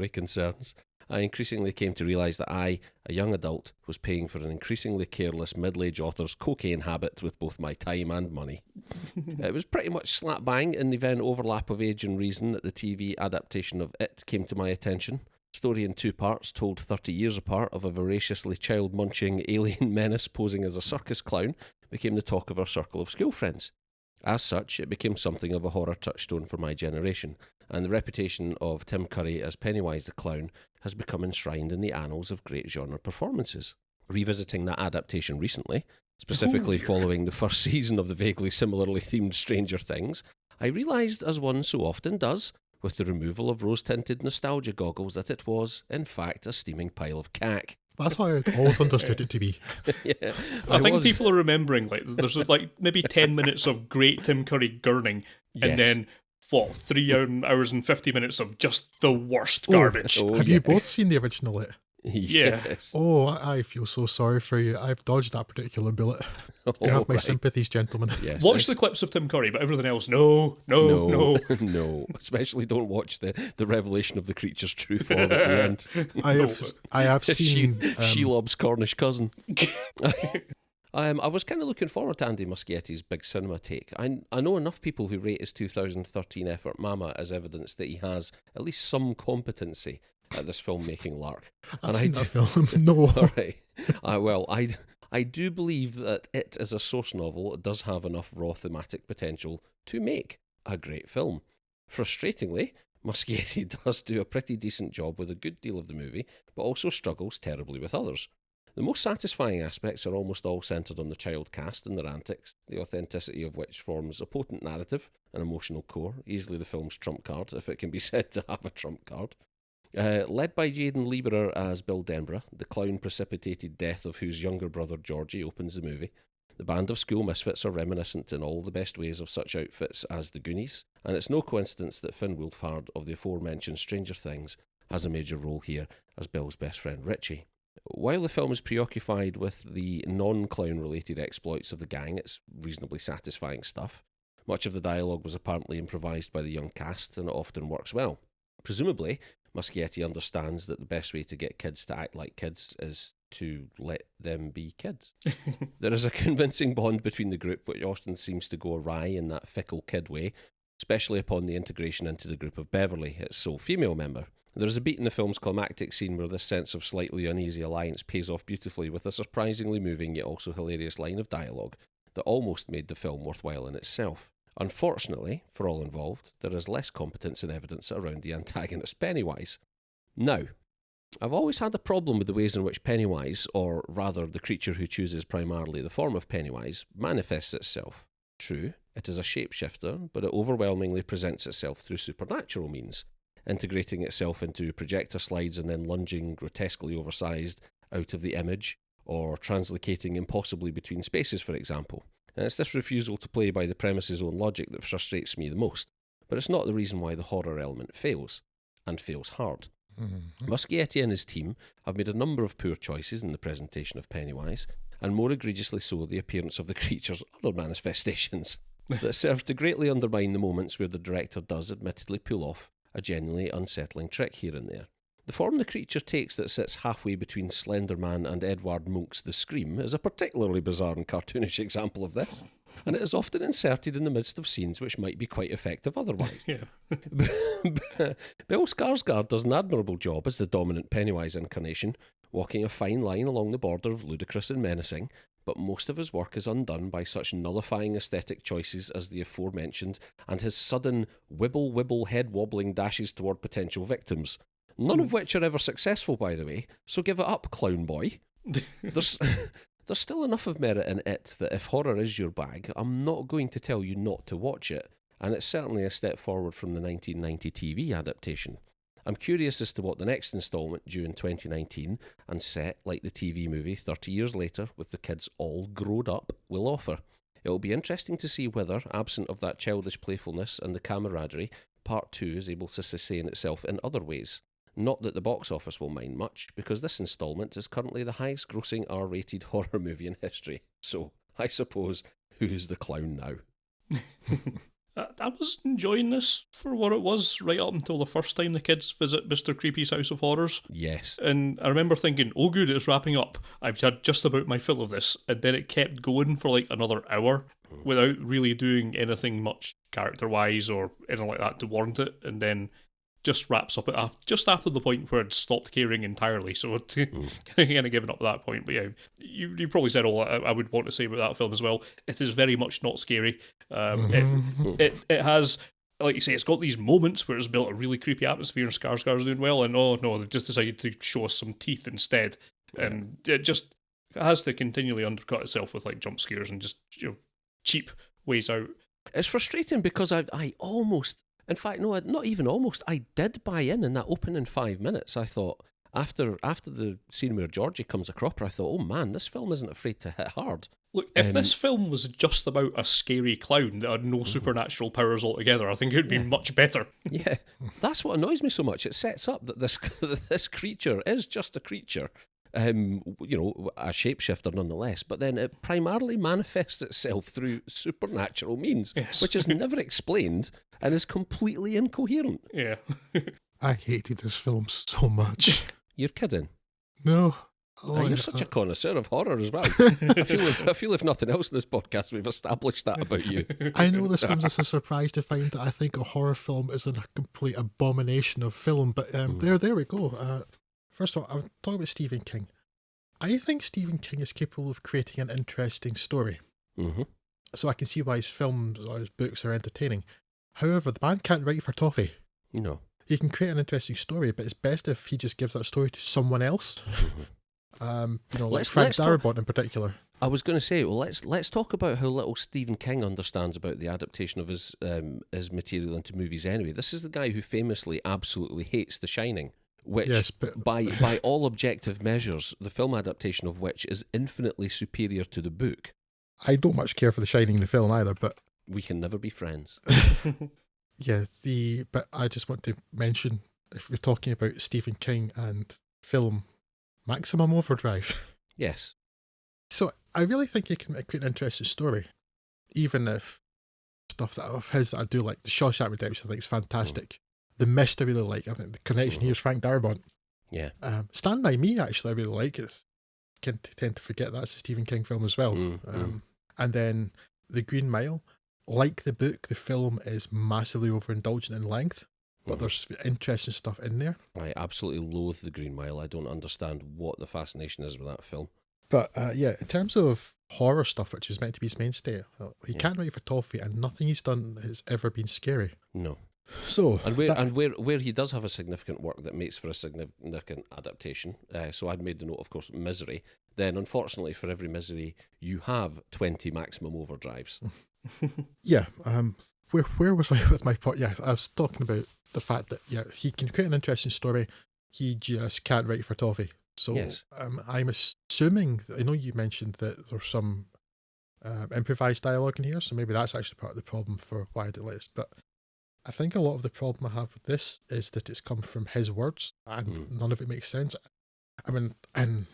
concerns, I increasingly came to realise that I, a young adult, was paying for an increasingly careless middle-aged author's cocaine habit with both my time and money. It was pretty much slap bang in the then overlap of age and reason that the TV adaptation of It came to my attention. Story in 2 parts, told 30 years apart, of a voraciously child-munching alien menace posing as a circus clown, became the talk of our circle of school friends. As such, it became something of a horror touchstone for my generation, and the reputation of Tim Curry as Pennywise the Clown has become enshrined in the annals of great genre performances. Revisiting that adaptation recently, specifically following the first season of the vaguely similarly themed Stranger Things, I realised, as one so often does, with the removal of rose-tinted nostalgia goggles, that it was, in fact, a steaming pile of cack. That's how I always understood it to be. Yeah, I think people are remembering, there's maybe 10 minutes of great Tim Curry gurning, and then, 3 hours and 50 minutes of just the worst garbage. Have you both seen the original It? Yes. Oh, I feel so sorry for you. I've dodged that particular bullet. You have my sympathies, gentlemen. Yes. Watch the clips of Tim Curry, but everything else, no. No. Especially don't watch the revelation of the creature's true form at the end. I have seen Shelob's Cornish cousin. I was kind of looking forward to Andy Muschietti's big cinema take. I know enough people who rate his 2013 effort Mama as evidence that he has at least some competency at this filmmaking lark. I've seen that film. No. All right. I do believe that it, as a source novel, does have enough raw thematic potential to make a great film. Frustratingly, Muschietti does do a pretty decent job with a good deal of the movie, but also struggles terribly with others. The most satisfying aspects are almost all centred on the child cast and their antics, the authenticity of which forms a potent narrative, an emotional core, easily the film's trump card, if it can be said to have a trump card. Led by Jaden Lieberer as Bill Denborough, the clown-precipitated death of whose younger brother Georgie opens the movie. The band of school misfits are reminiscent in all the best ways of such outfits as the Goonies, and it's no coincidence that Finn Wolfhard of the aforementioned Stranger Things has a major role here as Bill's best friend Richie. While the film is preoccupied with the non-clown related exploits of the gang, it's reasonably satisfying stuff. Much of the dialogue was apparently improvised by the young cast, and it often works well. Presumably, Muschietti understands that the best way to get kids to act like kids is to let them be kids. There is a convincing bond between the group, which often seems to go awry in that fickle kid way, especially upon the integration into the group of Beverly, its sole female member. There is a beat in the film's climactic scene where this sense of slightly uneasy alliance pays off beautifully with a surprisingly moving yet also hilarious line of dialogue that almost made the film worthwhile in itself. Unfortunately, for all involved, there is less competence and evidence around the antagonist Pennywise. Now, I've always had a problem with the ways in which Pennywise, or rather the creature who chooses primarily the form of Pennywise, manifests itself. True, it is a shapeshifter, but it overwhelmingly presents itself through supernatural means, integrating itself into projector slides and then lunging grotesquely oversized out of the image, or translocating impossibly between spaces, for example. And it's this refusal to play by the premise's own logic that frustrates me the most. But it's not the reason why the horror element fails, and fails hard. Mm-hmm. Muschietti and his team have made a number of poor choices in the presentation of Pennywise, and more egregiously so the appearance of the creature's other manifestations, that serve to greatly undermine the moments where the director does admittedly pull off a genuinely unsettling trick here and there. The form the creature takes that sits halfway between Slender Man and Edward Munch's The Scream is a particularly bizarre and cartoonish example of this, and it is often inserted in the midst of scenes which might be quite effective otherwise. Yeah. Bill Skarsgård does an admirable job as the dominant Pennywise incarnation, walking a fine line along the border of ludicrous and menacing, but most of his work is undone by such nullifying aesthetic choices as the aforementioned and his sudden wibble head-wobbling dashes toward potential victims. None of which are ever successful, by the way, so give it up, clown boy. There's still enough of merit in it that if horror is your bag, I'm not going to tell you not to watch it, and it's certainly a step forward from the 1990 TV adaptation. I'm curious as to what the next instalment, due in 2019, and set like the TV movie 30 years later, with the kids all growed up, will offer. It'll be interesting to see whether, absent of that childish playfulness and the camaraderie, Part 2 is able to sustain itself in other ways. Not that the box office will mind much, because this instalment is currently the highest grossing R-rated horror movie in history. So, I suppose, who's the clown now? I was enjoying this for what it was right up until the first time the kids visit Mr. Creepy's House of Horrors. Yes. And I remember thinking, oh good, it's wrapping up. I've had just about my fill of this. And then it kept going for like another hour without really doing anything much character-wise or anything like that to warrant it. And then just wraps up just after the point where it stopped caring entirely. So kind of given up at that point. But yeah, you probably said all I would want to say about that film as well. It is very much not scary. It has, like you say, it's got these moments where it's built a really creepy atmosphere and Skarsgård's doing well, and oh no, they've just decided to show us some teeth instead. And it has to continually undercut itself with like jump scares and just cheap ways out. It's frustrating because I almost... In fact, no, not even almost. I did buy in that opening 5 minutes. I thought, after the scene where Georgie comes a cropper, I thought, oh man, this film isn't afraid to hit hard. Look, if this film was just about a scary clown that had no supernatural powers altogether, I think it would be much better. Yeah, that's what annoys me so much. It sets up that this creature is just a creature, a shapeshifter nonetheless, but then it primarily manifests itself through supernatural means, Yes. which is never explained and is completely incoherent. Yeah. I hated this film so much. You're kidding. No. You're such a connoisseur of horror as well. I feel if nothing else in this podcast, we've established that about you. I know this comes as a surprise to find that I think a horror film is a complete abomination of film, but there we go. First of all, I'm talking about Stephen King. I think Stephen King is capable of creating an interesting story. Mm-hmm. So I can see why his films or his books are entertaining. However, the man can't write for toffee. No. He can create an interesting story, but it's best if he just gives that story to someone else. Like Frank Darabont in particular. I was going to say, well, let's talk about how little Stephen King understands about the adaptation of his material into movies. Anyway, this is the guy who famously absolutely hates The Shining, which, yes, but by all objective measures, the film adaptation of which is infinitely superior to the book. I don't much care for The Shining in the film either, but we can never be friends. Yeah, but I just want to mention, if we're talking about Stephen King and film, Maximum Overdrive. Yes. So I really think he can make an interesting story, even if stuff that of his that I do like, The Shawshank Redemption, I think is fantastic. The Mist I really like. I think the connection here is Frank Darabont. Yeah. Stand By Me actually I really like. I tend to forget that's a Stephen King film as well. And then The Green Mile, like the book, the film is massively overindulgent in length, but there's interesting stuff in there. I absolutely loathe The Green Mile. I don't understand what the fascination is with that film. But in terms of horror stuff, which is meant to be his mainstay, he can't write for toffee, and nothing he's done has ever been scary. No. So where he does have a significant work that makes for a significant adaptation. So I'd made the note, of course, Misery. Then, unfortunately, for every Misery, you have 20 Maximum Overdrives. Yeah. Where was I with my point? Yeah, I was talking about the fact that he can create an interesting story. He just can't write for toffee. So yes. I'm assuming, I know you mentioned that there's some improvised dialogue in here, so maybe that's actually part of the problem for why I don't like this. But I think a lot of the problem I have with this is that it's come from his words, and none of it makes sense. I mean, and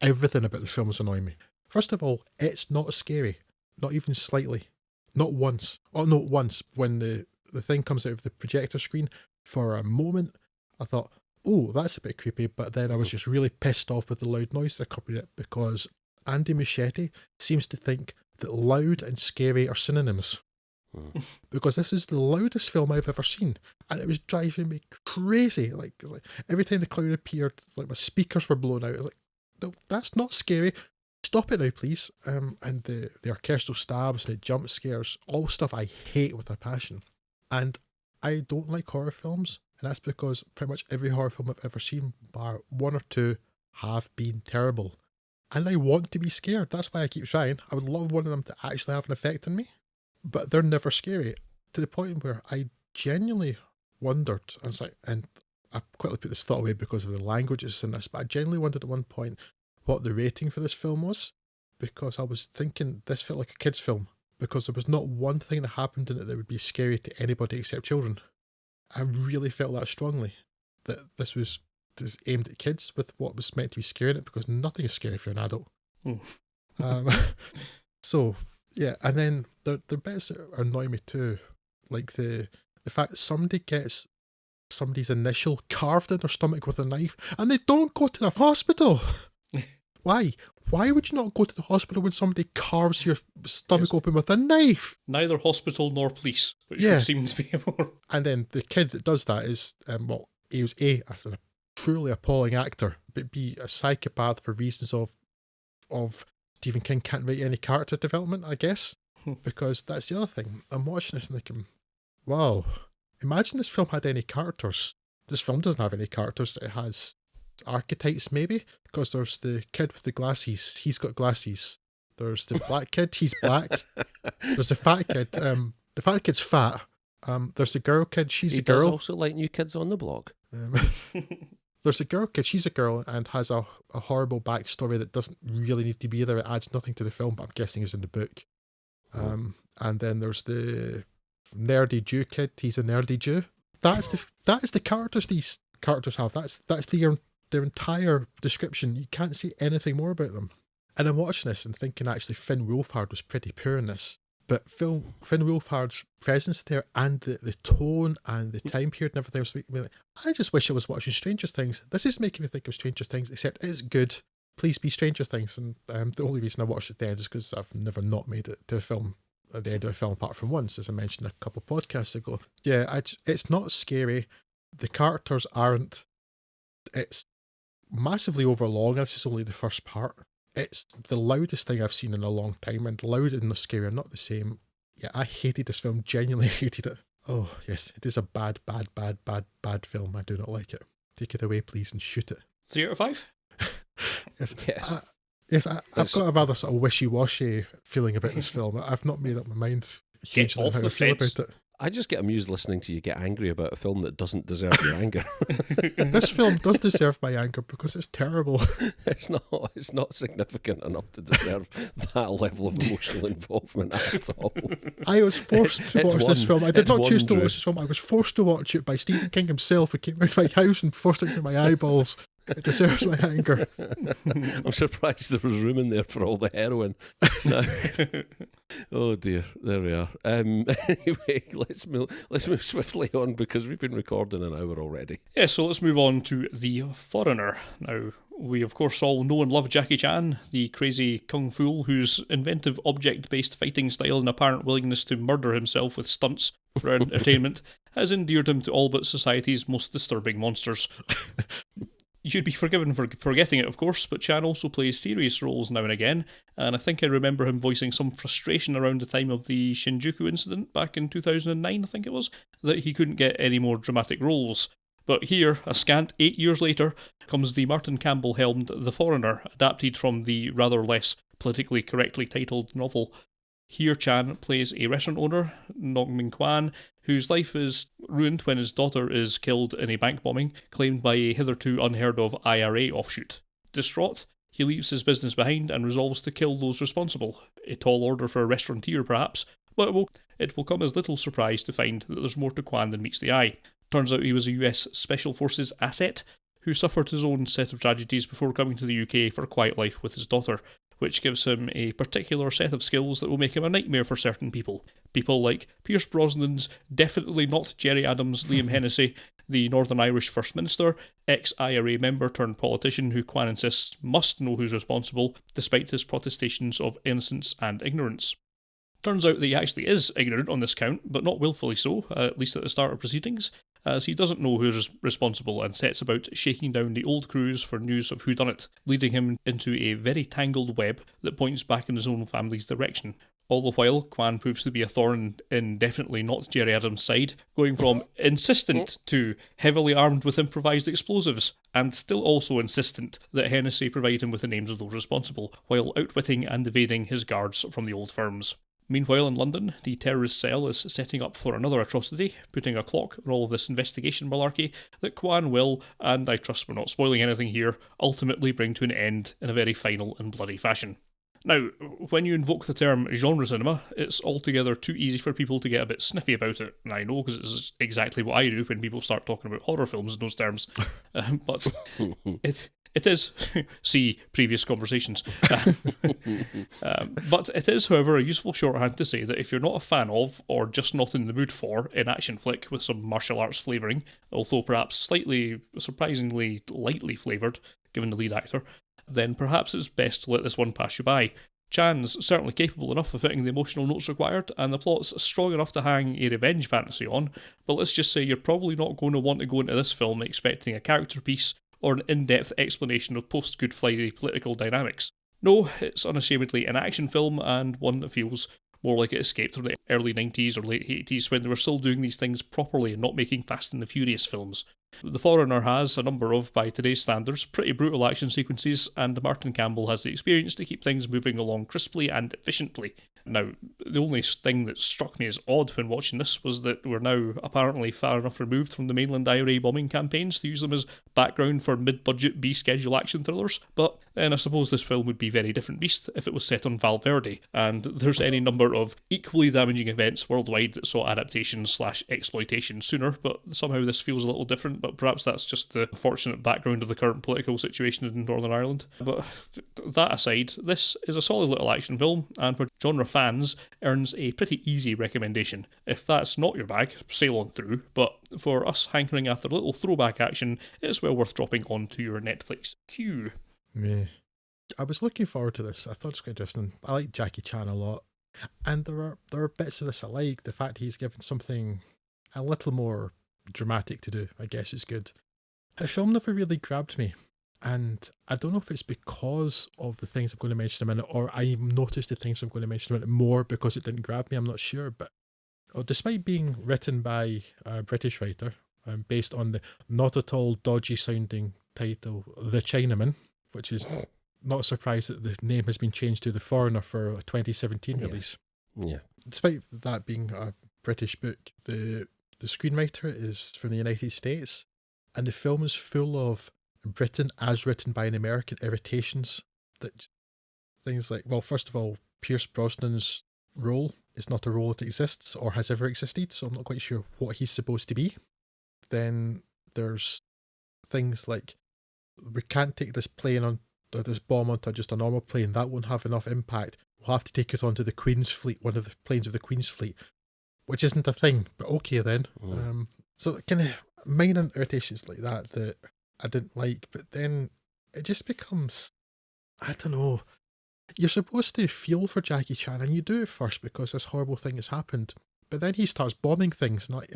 everything about the film is annoying me. First of all, it's not scary, not even slightly, not once. Oh, no, once when the thing comes out of the projector screen. For a moment, I thought, oh, that's a bit creepy, but then I was just really pissed off with the loud noise that accompanied it, because Andy Muschietti seems to think that loud and scary are synonyms. Because this is the loudest film I've ever seen, and it was driving me crazy. Like every time the clown appeared, like my speakers were blown out. Like, no, that's not scary. Stop it now, please. And the orchestral stabs, the jump scares, all stuff I hate with a passion. And I don't like horror films, and that's because pretty much every horror film I've ever seen, bar one or two, have been terrible. And I want to be scared. That's why I keep trying. I would love one of them to actually have an effect on me. But they're never scary, to the point where I genuinely wondered, and I quickly put this thought away because of the languages in this, but I genuinely wondered at one point what the rating for this film was, because I was thinking this felt like a kid's film, because there was not one thing that happened in it that would be scary to anybody except children. I really felt that strongly, that this was aimed at kids with what was meant to be scary in it, because nothing is scary if you're an adult. So... yeah, and then the bits that annoy me too, like the fact that somebody gets somebody's initial carved in their stomach with a knife, and they don't go to the hospital. Why? Why would you not go to the hospital when somebody carves your stomach open with a knife? Neither hospital nor police, which would seem to be more. And then the kid that does that is, he was a truly appalling actor, but B, a psychopath for reasons of Stephen King can't write any character development, I guess, because that's the other thing. I'm watching this and thinking, wow, imagine this film had any characters. This film doesn't have any characters. It has archetypes, maybe, because there's the kid with the glasses. He's got glasses. There's the black kid. He's black. There's the fat kid. The fat kid's fat. There's the girl kid. She's a girl. He does also like New Kids on the Block. there's a girl kid, she's a girl and has a horrible backstory that doesn't really need to be there. It adds nothing to the film, but I'm guessing is in the book. And then there's the nerdy Jew kid. He's a nerdy Jew. That is the characters these characters have. That's their entire description. You can't see anything more about them. And I'm watching this and thinking actually Finn Wolfhard was pretty poor in this. But Finn Wolfhard's presence there and the tone and the time period and everything was making me like, I just wish I was watching Stranger Things. This is making me think of Stranger Things, except it's good. Please be Stranger Things. And the only reason I watched it at the end is because I've never not made it to the film at the end of a film apart from once, as I mentioned a couple of podcasts ago. Yeah, it's not scary. The characters aren't. It's massively overlong. This is only the first part. It's the loudest thing I've seen in a long time, and loud and the scary are not the same. Yeah, I hated this film, genuinely hated it. Oh, yes, it is a bad film. I do not like it. Take it away, please, and shoot it. 3 out of 5? Yes. I've got a rather sort of wishy-washy feeling about this film. I've not made up my mind hugely on how I feel about it. I just get amused listening to you get angry about a film that doesn't deserve your anger. This film does deserve my anger because it's terrible. It's not significant enough to deserve that level of emotional involvement at all. I was forced to watch this film. I did not choose to watch this film. I was forced to watch it by Stephen King himself, who came around my house and forced it into my eyeballs. It deserves my anger. I'm surprised there was room in there for all the heroin. No. Oh dear, there we are. Anyway, let's move swiftly on because we've been recording an hour already. Yeah, so let's move on to The Foreigner. Now, we of course all know and love Jackie Chan, the crazy kung fu whose inventive object-based fighting style and apparent willingness to murder himself with stunts for entertainment has endeared him to all but society's most disturbing monsters. You'd be forgiven for forgetting it, of course, but Chan also plays serious roles now and again, and I think I remember him voicing some frustration around the time of the Shinjuku incident back in 2009, I think it was, that he couldn't get any more dramatic roles. But here, a scant 8 years later, comes the Martin Campbell-helmed The Foreigner, adapted from the rather less politically correctly titled novel. Here Chan plays a restaurant owner, Nong Min Kwan, whose life is ruined when his daughter is killed in a bank bombing claimed by a hitherto unheard of IRA offshoot. Distraught, he leaves his business behind and resolves to kill those responsible. A tall order for a restaurateur perhaps, but it will come as little surprise to find that there's more to Kwan than meets the eye. Turns out he was a US Special Forces asset who suffered his own set of tragedies before coming to the UK for a quiet life with his daughter, which gives him a particular set of skills that will make him a nightmare for certain people. People like Pierce Brosnan's definitely not Jerry Adams Liam Hennessy, the Northern Irish First Minister, ex-IRA member turned politician who Kwan insists must know who's responsible, despite his protestations of innocence and ignorance. Turns out that he actually is ignorant on this count, but not willfully so, at least at the start of proceedings, as he doesn't know who's responsible and sets about shaking down the old crews for news of whodunit, leading him into a very tangled web that points back in his own family's direction. All the while, Kwan proves to be a thorn in definitely not Jerry Adams' side, going from insistent to heavily armed with improvised explosives, and still also insistent that Hennessy provide him with the names of those responsible, while outwitting and evading his guards from the old firms. Meanwhile, in London, the terrorist cell is setting up for another atrocity, putting a clock on all of this investigation malarkey that Kwan will, and I trust we're not spoiling anything here, ultimately bring to an end in a very final and bloody fashion. Now, when you invoke the term genre cinema, it's altogether too easy for people to get a bit sniffy about it, and I know because it's exactly what I do when people start talking about horror films in those terms, but it is, see previous conversations, but it is, however, a useful shorthand to say that if you're not a fan of, or just not in the mood for, an action flick with some martial arts flavouring, although perhaps slightly, surprisingly lightly flavoured, given the lead actor, then perhaps it's best to let this one pass you by. Chan's certainly capable enough of hitting the emotional notes required, and the plot's strong enough to hang a revenge fantasy on, but let's just say you're probably not going to want to go into this film expecting a character piece or an in-depth explanation of post-Good Friday political dynamics. No, it's unashamedly an action film, and one that feels more like it escaped from the early 90s or late 80s when they were still doing these things properly and not making Fast and the Furious films. The Foreigner has a number of, by today's standards, pretty brutal action sequences, and Martin Campbell has the experience to keep things moving along crisply and efficiently. Now, the only thing that struck me as odd when watching this was that we're now apparently far enough removed from the mainland IRA bombing campaigns to use them as background for mid-budget B-schedule action thrillers, but then I suppose this film would be a very different beast if it was set on Valverde, and there's any number of equally damaging events worldwide that saw adaptation/exploitation sooner, but somehow this feels a little different, but perhaps that's just the unfortunate background of the current political situation in Northern Ireland. But that aside, this is a solid little action film, and for genre fans, earns a pretty easy recommendation. If that's not your bag, sail on through, but for us hankering after a little throwback action, it's well worth dropping onto your Netflix queue. Yeah. I was looking forward to this. I thought it was quite interesting. I like Jackie Chan a lot, and there are bits of this I like. The fact he's given something a little more dramatic to do, I guess, is good. The film never really grabbed me, and I don't know if it's because of the things I'm going to mention in a minute, or I noticed the things I'm going to mention in a minute more because it didn't grab me. I'm not sure, but despite being written by a British writer, based on the not at all dodgy sounding title The Chinaman, which is not surprised that the name has been changed to The Foreigner for a 2017 release. Yeah. Despite that being a British book, the screenwriter is from the United States, and the film is full of Britain as written by an American irritations. That things like, well, first of all, Pierce Brosnan's role is not a role that exists or has ever existed, so I'm not quite sure what he's supposed to be. Then there's things like, we can't take this plane on, or this bomb onto just a normal plane, that won't have enough impact. We'll have to take it onto the Queen's Fleet, one of the planes of the Queen's Fleet, which isn't a thing, but okay then. So kind of minor irritations like that I didn't like, but then it just becomes, I don't know, you're supposed to feel for Jackie Chan, and you do at first because this horrible thing has happened, but then he starts bombing things, and like,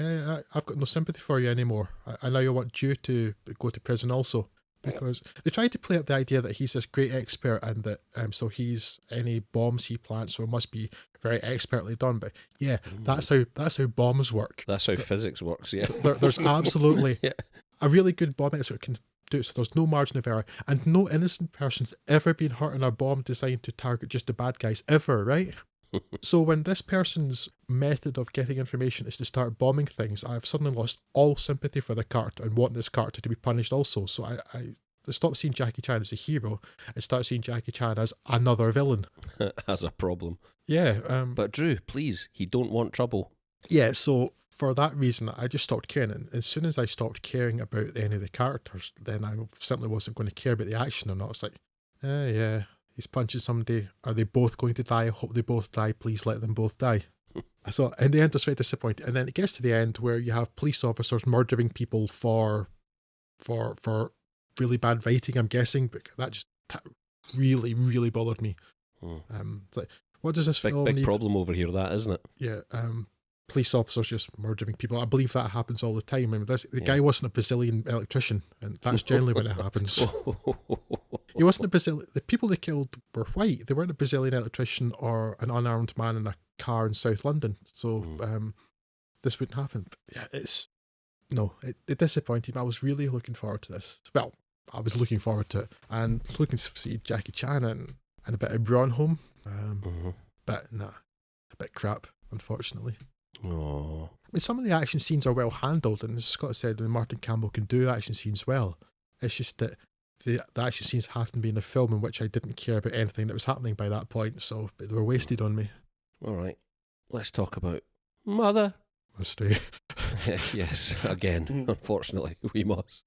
I've got no sympathy for you anymore. I now want you to go to prison also. Because they try to play up the idea that he's this great expert, and that so he's, any bombs he plants must be very expertly done. But yeah, that's how bombs work. That's how physics works. Yeah, there's absolutely a really good bomb expert can do it. So there's no margin of error, and no innocent person's ever been hurt in a bomb designed to target just the bad guys ever, right? So when this person's method of getting information is to start bombing things, I've suddenly lost all sympathy for the character and want this character to be punished also. So I stop seeing Jackie Chan as a hero and start seeing Jackie Chan as another villain. As a problem. Yeah. But Drew, please, he don't want trouble. Yeah, so for that reason, I just stopped caring. And as soon as I stopped caring about any of the characters, then I simply wasn't going to care about the action or not. It's like, yeah. He's punching somebody. Are they both going to die? I hope they both die. Please let them both die. So in the end, I was very disappointed. And then it gets to the end where you have police officers murdering people for really bad writing, I'm guessing. But that just really, really bothered me. It's like, what does this film need? Big problem over here, that, isn't it? Yeah. Police officers just murdering people. I believe that happens all the time. I mean, the guy wasn't a Brazilian electrician, and that's generally when it happens. He wasn't a Brazilian. The people they killed were white. They weren't a Brazilian electrician or an unarmed man in a car in South London. So this wouldn't happen. But yeah, it disappointed me. I was really looking forward to this. Well, I was looking forward to it, and looking to see Jackie Chan and a bit of Braunholm. But nah, a bit crap, unfortunately. Oh. I mean, some of the action scenes are well handled, and as Scott said, Martin Campbell can do action scenes well. It's just that the action scenes happened to be in a film in which I didn't care about anything that was happening by that point, so they were wasted on me. All right, let's talk about Mother. Must we? Yes, again, unfortunately, we must.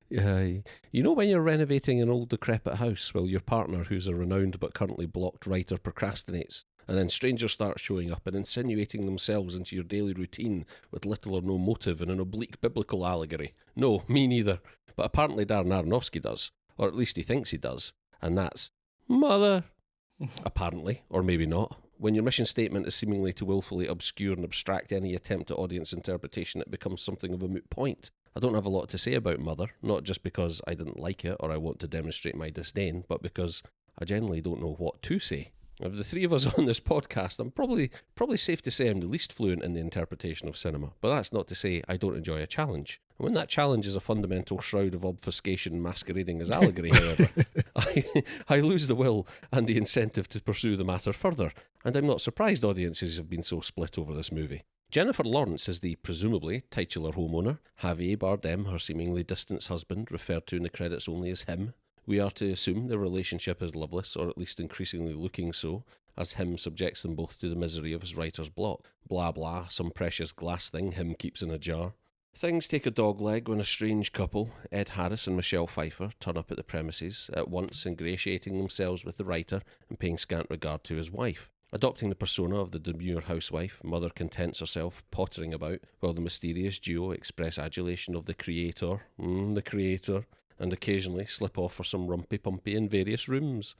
You know when you're renovating an old decrepit house while your partner, who's a renowned but currently blocked writer, procrastinates, and then strangers start showing up and insinuating themselves into your daily routine with little or no motive and an oblique biblical allegory? No, me neither. But apparently Darren Aronofsky does, or at least he thinks he does, and that's Mother. Apparently, or maybe not. When your mission statement is seemingly to willfully obscure and abstract any attempt at audience interpretation, it becomes something of a moot point. I don't have a lot to say about Mother, not just because I didn't like it or I want to demonstrate my disdain, but because I generally don't know what to say. Of the three of us on this podcast, I'm probably safe to say I'm the least fluent in the interpretation of cinema, but that's not to say I don't enjoy a challenge. And when that challenge is a fundamental shroud of obfuscation masquerading as allegory, however, I lose the will and the incentive to pursue the matter further, and I'm not surprised audiences have been so split over this movie. Jennifer Lawrence is the presumably titular homeowner, Javier Bardem, her seemingly distant husband, referred to in the credits only as him. We are to assume their relationship is loveless, or at least increasingly looking so, as him subjects them both to the misery of his writer's block. Blah blah, some precious glass thing him keeps in a jar. Things take a dogleg when a strange couple, Ed Harris and Michelle Pfeiffer, turn up at the premises, at once ingratiating themselves with the writer and paying scant regard to his wife. Adopting the persona of the demure housewife, Mother contents herself pottering about, while the mysterious duo express adulation of the creator, and occasionally slip off for some rumpy-pumpy in various rooms.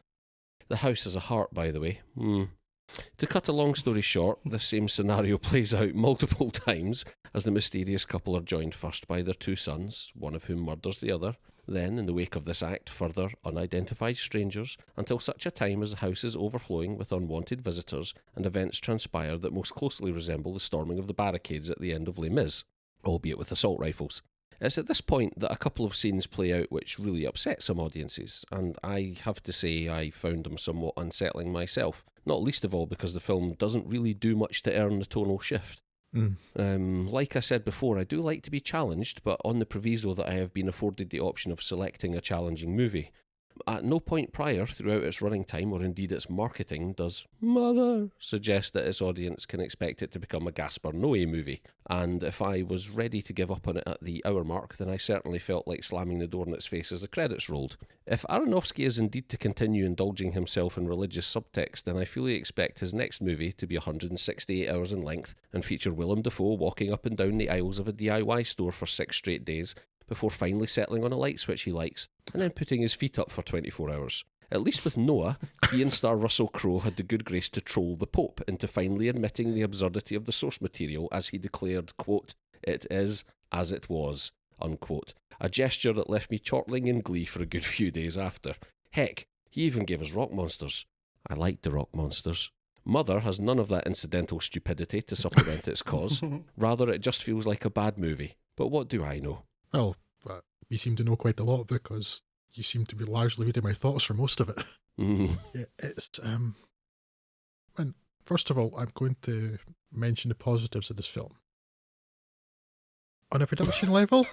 The house has a heart, by the way. To cut a long story short, this same scenario plays out multiple times as the mysterious couple are joined first by their two sons, one of whom murders the other, then, in the wake of this act, further unidentified strangers, until such a time as the house is overflowing with unwanted visitors and events transpire that most closely resemble the storming of the barricades at the end of Les Mis, albeit with assault rifles. It's at this point that a couple of scenes play out which really upset some audiences, and I have to say I found them somewhat unsettling myself, not least of all because the film doesn't really do much to earn the tonal shift. Like I said before, I do like to be challenged, but on the proviso that I have been afforded the option of selecting a challenging movie. At no point prior throughout its running time, or indeed its marketing, does Mother suggest that its audience can expect it to become a Gaspar Noé movie, and if I was ready to give up on it at the hour mark, then I certainly felt like slamming the door in its face as the credits rolled. If Aronofsky is indeed to continue indulging himself in religious subtext, then I fully expect his next movie to be 168 hours in length and feature Willem Dafoe walking up and down the aisles of a DIY store for 6 straight days, before finally settling on a light switch he likes, and then putting his feet up for 24 hours. At least with Noah, he and star Russell Crowe had the good grace to troll the Pope into finally admitting the absurdity of the source material as he declared, quote, "It is as it was," unquote. A gesture that left me chortling in glee for a good few days after. Heck, he even gave us rock monsters. I liked the rock monsters. Mother has none of that incidental stupidity to supplement its cause. Rather, it just feels like a bad movie. But what do I know? Well, you seem to know quite a lot because you seem to be largely reading my thoughts for most of it. Yeah, it's and first of all, I'm going to mention the positives of this film. On a production level,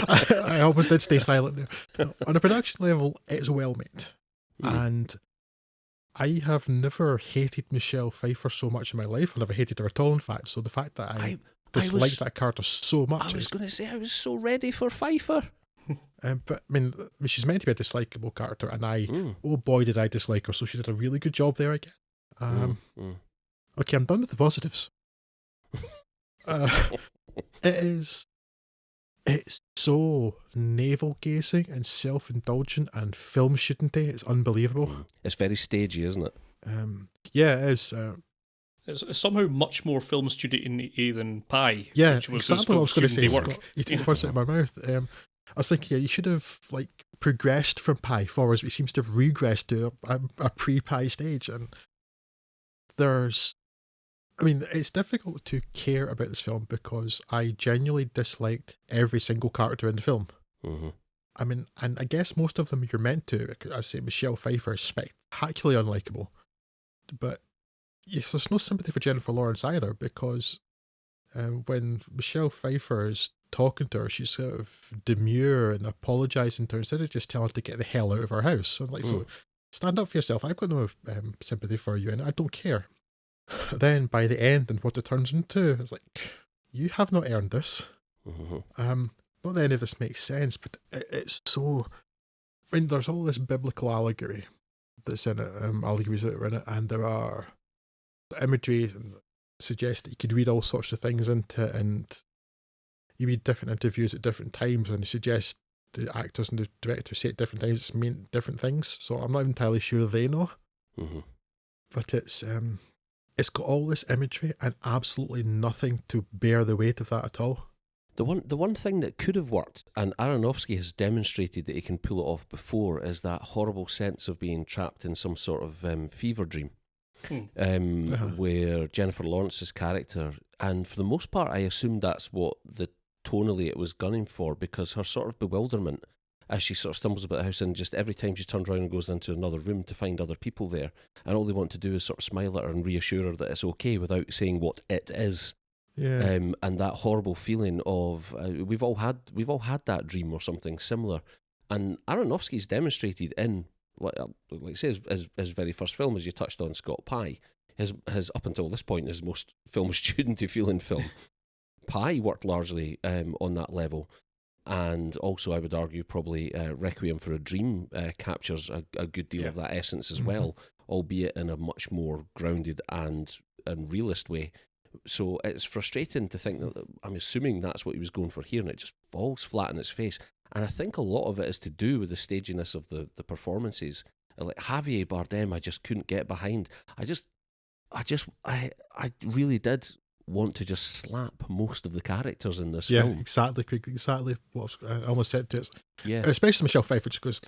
I almost did stay silent there. No, on a production level, it's well made, and I have never hated Michelle Pfeiffer so much in my life. I never hated her at all, in fact. So the fact that I disliked that character so much. I was going to say, I was so ready for Pfeiffer. But I mean, she's meant to be a dislikable character, and oh boy, did I dislike her. So she did a really good job there again. Okay, I'm done with the positives. It's so navel-gazing and self-indulgent and film shouldn't it? It's unbelievable. It's very stagey, isn't it? Yeah, it is. It's somehow much more film student-y than Pi. Yeah, which was exactly what I was going to say. work. You took the words out of my mouth. I was thinking, yeah, you should have progressed from Pi forwards, but it seems to have regressed to a pre-Pi stage. And it's difficult to care about this film because I genuinely disliked every single character in the film. Mm-hmm. I mean, and I guess most of them you're meant to. I say Michelle Pfeiffer is spectacularly unlikable, but yes, there's no sympathy for Jennifer Lawrence either because when Michelle Pfeiffer is talking to her, she's sort of demure and apologising to her instead of just telling her to get the hell out of her house. So so stand up for yourself. I've got no sympathy for you and I don't care. Then by the end and what it turns into, it's like, you have not earned this. Mm-hmm. Not that any of this makes sense, but it's so... I mean, there's all this biblical allegory that's in it, allegories that are in it, and there are imagery and suggest that you could read all sorts of things into it, and you read different interviews at different times, and they suggest the actors and the directors say at different times it's mean different things, so I'm not entirely sure they know. Mm-hmm. But it's got all this imagery and absolutely nothing to bear the weight of that at all. The one thing that could have worked, and Aronofsky has demonstrated that he can pull it off before, is that horrible sense of being trapped in some sort of fever dream. where Jennifer Lawrence's character, and for the most part I assumed that's what the tonally it was gunning for, because her sort of bewilderment as she sort of stumbles about the house, and just every time she turns around and goes into another room to find other people there, and all they want to do is sort of smile at her and reassure her that it's okay without saying what it is. Yeah. And that horrible feeling of we've all had that dream or something similar, and Aronofsky's demonstrated in like say his very first film, as you touched on, Scott Pie, his up until this point his most film student-y feeling film. Pie worked largely on that level, and also I would argue probably Requiem for a Dream captures a good deal of that essence as well, albeit in a much more grounded and realist way. So it's frustrating to think that, I'm assuming that's what he was going for here, and it just falls flat in its face. And I think a lot of it is to do with the staginess of the performances. Like Javier Bardem, I just couldn't get behind. I really did want to just slap most of the characters in this film. Exactly what I almost said to it. Yeah. Especially Michelle Pfeiffer, just because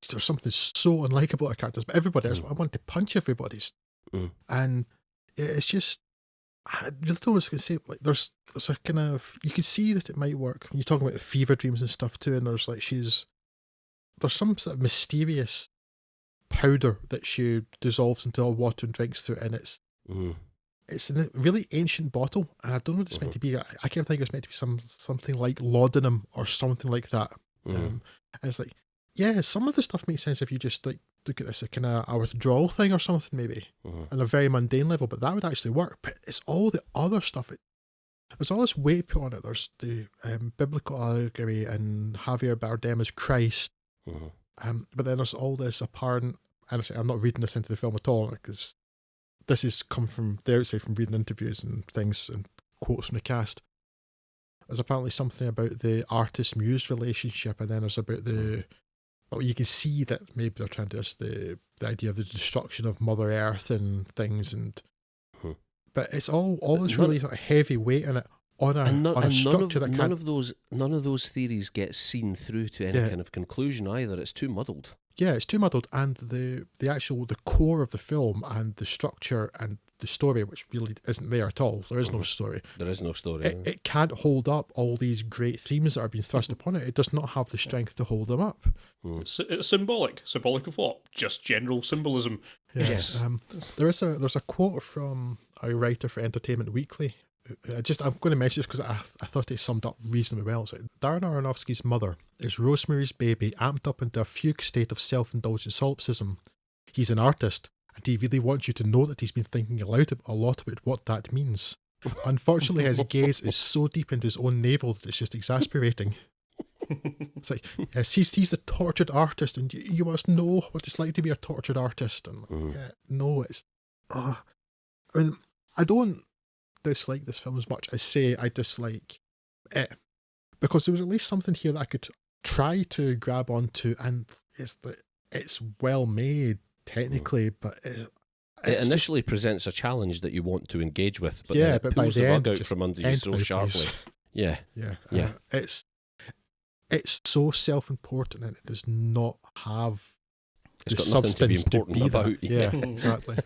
there's something so unlikable about her characters, but everybody else, I want to punch everybody's. And it's just, I really don't know what I was going to say. Like, there's a kind of, you can see that it might work. You're talking about the fever dreams and stuff too, and there's like, there's some sort of mysterious powder that she dissolves into all water and drinks through it, and it's in a really ancient bottle, and I don't know what it's meant to be. I can't think it's meant to be something like laudanum or something like that. And it's like, yeah, some of the stuff makes sense if you just like look at this a kind of a withdrawal thing or something, maybe on a very mundane level, but that would actually work. But it's all the other stuff. There's all this weight put on it. There's the biblical allegory and Javier Bardem as Christ, but then there's all this apparent, and I'm not reading this into the film at all because this has come from the outside, from reading interviews and things and quotes from the cast. There's apparently something about the artist-muse relationship, and then there's about well, you can see that maybe they're trying to do the idea of the destruction of Mother Earth and things, but it's all this really sort of heavy weight in it on a structure that can't. None of those theories get seen through to any kind of conclusion either. It's too muddled. Yeah, it's too muddled, and the core of the film and the structure and the story, which really isn't there at all. There is no story. There is no story. It can't hold up all these great themes that are being thrust upon it. It does not have the strength to hold them up. It's symbolic. Symbolic of what? Just general symbolism. Yes. There's a quote from a writer for Entertainment Weekly. I'm going to mention this because I thought it summed up reasonably well. It's like, Darren Aronofsky's mother is Rosemary's Baby amped up into a fugue state of self-indulgent solipsism. He's an artist, and he really wants you to know that he's been thinking a lot about what that means. Unfortunately, his gaze is so deep into his own navel that it's just exasperating. It's like, yes, he's the tortured artist, and you must know what it's like to be a tortured artist. And it's... I mean, I don't dislike this film as much as say I dislike it, because there was at least something here that I could try to grab onto, and it's well made technically, but it initially presents a challenge that you want to engage with, but then but pulls by the the end, rug out from under you so sharply. Yeah. It's so self-important, and it does not have the substance to be important about. Yeah, exactly.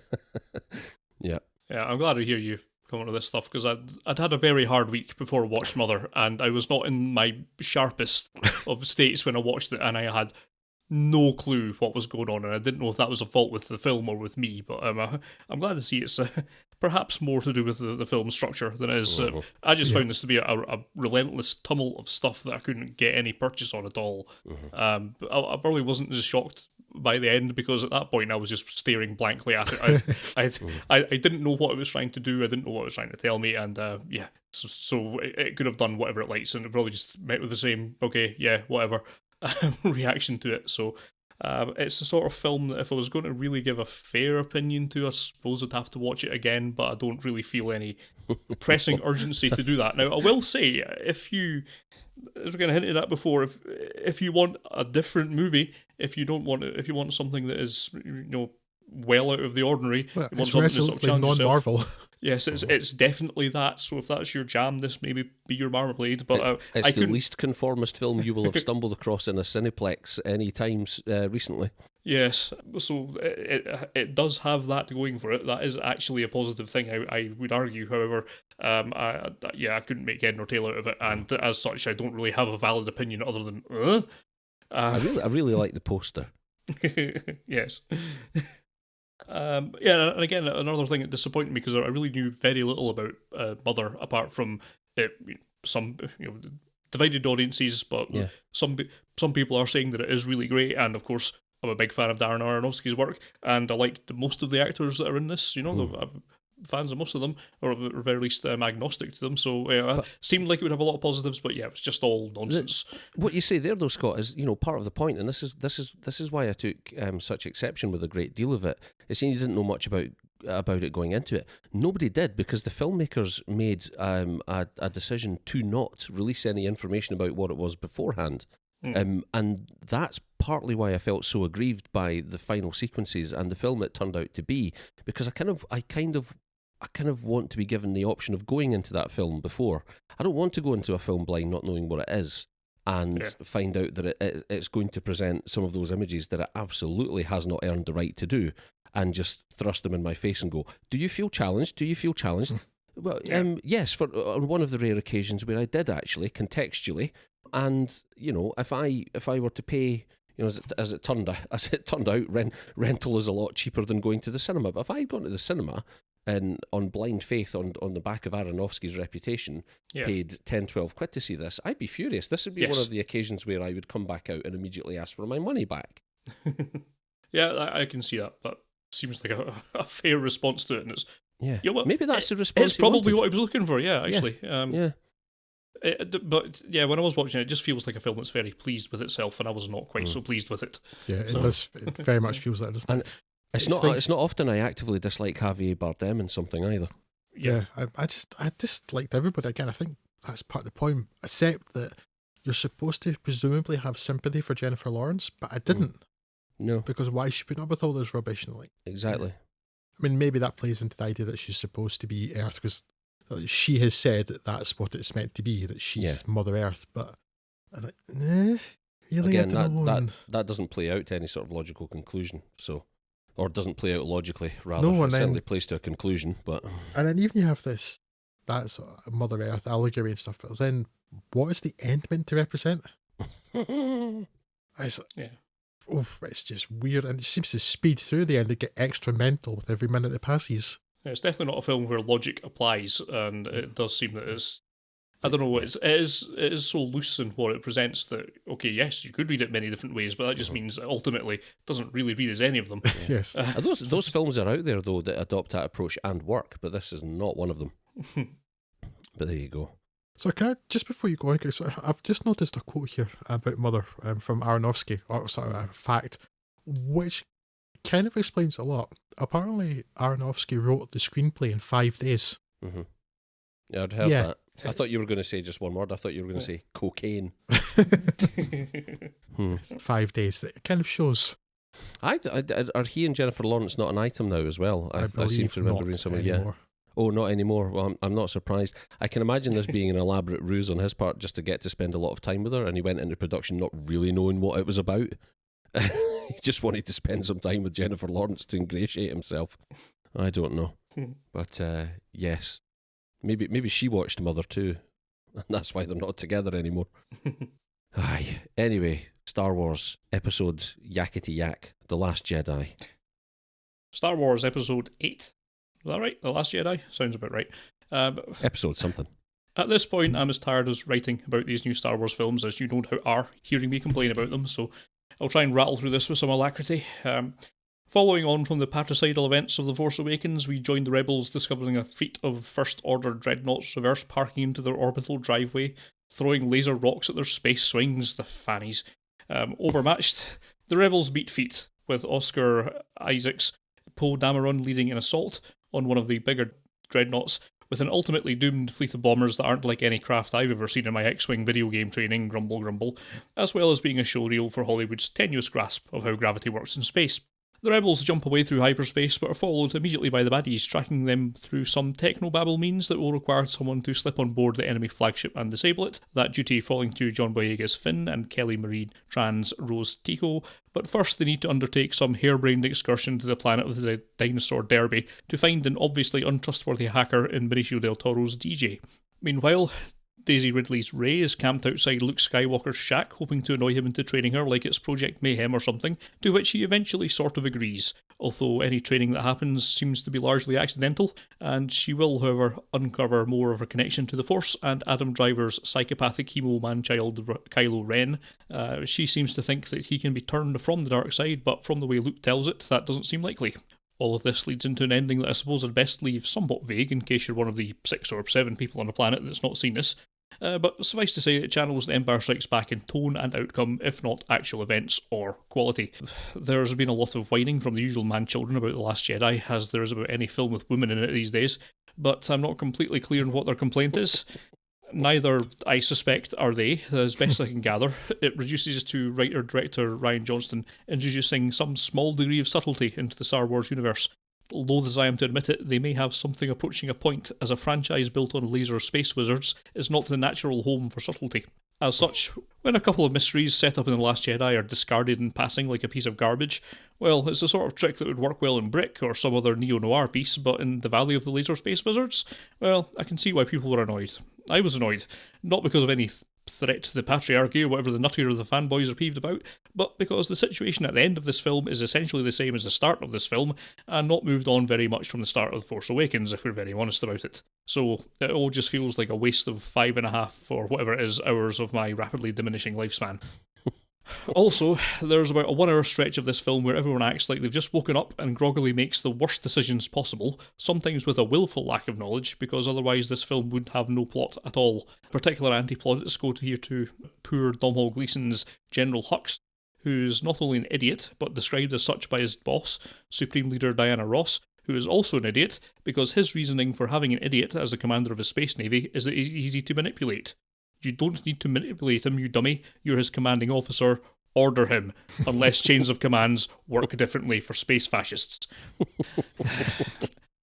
Yeah, I'm glad to hear you come on to this stuff, because I'd had a very hard week before I watched Mother, and I was not in my sharpest of states when I watched it, and I had no clue what was going on, and I didn't know if that was a fault with the film or with me, but I'm glad to see it's perhaps more to do with the film structure than it is. I just found this to be a relentless tumult of stuff that I couldn't get any purchase on at all. I probably wasn't as shocked by the end, because at that point I was just staring blankly at it. I didn't know what it was trying to do. I didn't know what it was trying to tell me, and so it could have done whatever it likes, and it probably just met with the same whatever reaction to it. So it's the sort of film that if I was going to really give a fair opinion to, I suppose I'd have to watch it again, but I don't really feel any pressing urgency to do that. Now, I will say, if you, as we kind of hinted at before, if you want a different movie, if you want something that is, well out of the ordinary, well, you want something that sort of challenges yourself. Non-Marvel. Yes, it's definitely that. So if that's your jam, this maybe be your marmalade. But it's the least conformist film you will have stumbled across in a Cineplex any times recently. Yes, so it does have that going for it. That is actually a positive thing, I would argue. However, I couldn't make head nor tail out of it, and as such, I don't really have a valid opinion other than, I really like the poster. Yes. Yeah, and again, another thing that disappointed me, because I really knew very little about Mother, apart from some divided audiences, but Yeah. some people are saying that it is really great, and of course, I'm a big fan of Darren Aronofsky's work, and I liked most of the actors that are in this. I'm fans of most of them, or at the very least, I'm agnostic to them. So it seemed like it would have a lot of positives, but yeah, it was just all nonsense. What you say there, though, Scott, is part of the point, and this is why I took such exception with a great deal of it. It's saying you didn't know much about it going into it. Nobody did, because the filmmakers made a decision to not release any information about what it was beforehand. And that's partly why I felt so aggrieved by the final sequences and the film it turned out to be, because I kind of want to be given the option of going into that film before. I don't want to go into a film blind, not knowing what it is, and find out that it's going to present some of those images that it absolutely has not earned the right to do, and just thrust them in my face and go, "Do you feel challenged? Do you feel challenged?" Well, yes, on one of the rare occasions where I did actually, contextually. And if I were to pay, as it turned out, rental is a lot cheaper than going to the cinema. But if I had gone to the cinema and on blind faith, on the back of Aronofsky's reputation, paid 10, 12 quid to see this, I'd be furious. This would be one of the occasions where I would come back out and immediately ask for my money back. Yeah, I can see that. That seems like a fair response to it. And maybe that's the response. It's probably what I was looking for. Yeah, actually. But when I was watching it, it just feels like a film that's very pleased with itself, and I was not quite so pleased with it. Yeah, it does. It very much feels like, doesn't it? It's not often I actively dislike Javier Bardem in something either. Yeah, I just liked everybody. Again, I think that's part of the point. Except that you're supposed to presumably have sympathy for Jennifer Lawrence, but I didn't. No, because why is she putting up with all this rubbish? And exactly. I mean, maybe that plays into the idea that she's supposed to be Earth, because she has said that that's what it's meant to be, that she's Mother Earth. But I'm like, really? Again, that doesn't play out to any sort of logical conclusion. Or doesn't play out logically, rather. It certainly plays to a conclusion. And then even you have that's Mother Earth allegory and stuff, but then what is the end meant to represent? It's just weird, and it seems to speed through the end and get extra mental with every minute that passes. It's definitely not a film where logic applies, and it does seem that it's, I don't know, it is so loose in what it presents that, okay, yes, you could read it many different ways, but that just means that ultimately it doesn't really read as any of them. Yes. Those films are out there, though, that adopt that approach and work, but this is not one of them. But there you go. So can I, just before you go on, because I've just noticed a quote here about Mother from Aronofsky, or sorry, a fact, which kind of explains a lot. Apparently, Aronofsky wrote the screenplay in 5 days. Mm-hmm. Yeah, I'd heard that. I thought you were going to say just one word. I thought you were going to say cocaine. 5 days. That kind of shows. Are he and Jennifer Lawrence not an item now as well? I seem to remember reading something. Yeah. Oh, not anymore. Well, I'm not surprised. I can imagine this being an elaborate ruse on his part just to get to spend a lot of time with her, and he went into production not really knowing what it was about. He just wanted to spend some time with Jennifer Lawrence to ingratiate himself. I don't know. But yes. Maybe she watched Mother too, and that's why they're not together anymore. Aye. Anyway, Star Wars Episode Yakety Yak, The Last Jedi. Star Wars Episode 8. Is that right? The Last Jedi? Sounds about right. Episode something. At this point, I'm as tired as writing about these new Star Wars films as you no doubt are hearing me complain about them, so I'll try and rattle through this with some alacrity. Following on from the patricidal events of The Force Awakens, we joined the Rebels discovering a fleet of First Order dreadnoughts reverse parking into their orbital driveway, throwing laser rocks at their space swings, the fannies. Overmatched, the Rebels beat feet, with Oscar Isaac's Poe Dameron leading an assault on one of the bigger dreadnoughts, with an ultimately doomed fleet of bombers that aren't like any craft I've ever seen in my X-Wing video game training, grumble grumble, as well as being a showreel for Hollywood's tenuous grasp of how gravity works in space. The rebels jump away through hyperspace, but are followed immediately by the baddies, tracking them through some technobabble means that will require someone to slip on board the enemy flagship and disable it, that duty falling to John Boyega's Finn and Kelly Marie Tran's Rose Tico. But first they need to undertake some harebrained excursion to the planet of the Dinosaur Derby to find an obviously untrustworthy hacker in Benicio del Toro's DJ. Meanwhile, Daisy Ridley's Rey is camped outside Luke Skywalker's shack, hoping to annoy him into training her like it's Project Mayhem or something, to which he eventually sort of agrees, although any training that happens seems to be largely accidental, and she will, however, uncover more of her connection to the Force and Adam Driver's psychopathic hemo man-child Kylo Ren. She seems to think that he can be turned from the dark side, but from the way Luke tells it, that doesn't seem likely. All of this leads into an ending that I suppose I'd best leave somewhat vague in case you're one of the 6 or 7 people on the planet that's not seen this. But suffice to say, it channels The Empire Strikes Back in tone and outcome, if not actual events or quality. There's been a lot of whining from the usual man-children about The Last Jedi, as there is about any film with women in it these days, but I'm not completely clear on what their complaint is. Neither, I suspect, are they, as best I can gather. It reduces to writer-director Rian Johnston introducing some small degree of subtlety into the Star Wars universe. Loath as I am to admit it, they may have something approaching a point, as a franchise built on laser space wizards is not the natural home for subtlety. As such, when a couple of mysteries set up in The Last Jedi are discarded in passing like a piece of garbage, well, it's the sort of trick that would work well in Brick or some other neo-noir piece, but in the Valley of the Laser Space Wizards, well, I can see why people were annoyed. I was annoyed, not because of any threat to the patriarchy or whatever the nuttier of the fanboys are peeved about, but because the situation at the end of this film is essentially the same as the start of this film, and not moved on very much from the start of The Force Awakens, if we're very honest about it. So it all just feels like a waste of 5.5 or whatever it is hours of my rapidly diminishing lifespan. Also, there's about a 1 hour stretch of this film where everyone acts like they've just woken up and groggily makes the worst decisions possible, sometimes with a willful lack of knowledge, because otherwise this film would have no plot at all. Particular anti-plaudits go to here to poor Domhnall Gleeson's General Hux, who's not only an idiot, but described as such by his boss, Supreme Leader Diana Ross, who is also an idiot, because his reasoning for having an idiot as the commander of his space navy is that he's easy to manipulate. You don't need to manipulate him, you dummy. You're his commanding officer. Order him, unless chains of commands work differently for space fascists.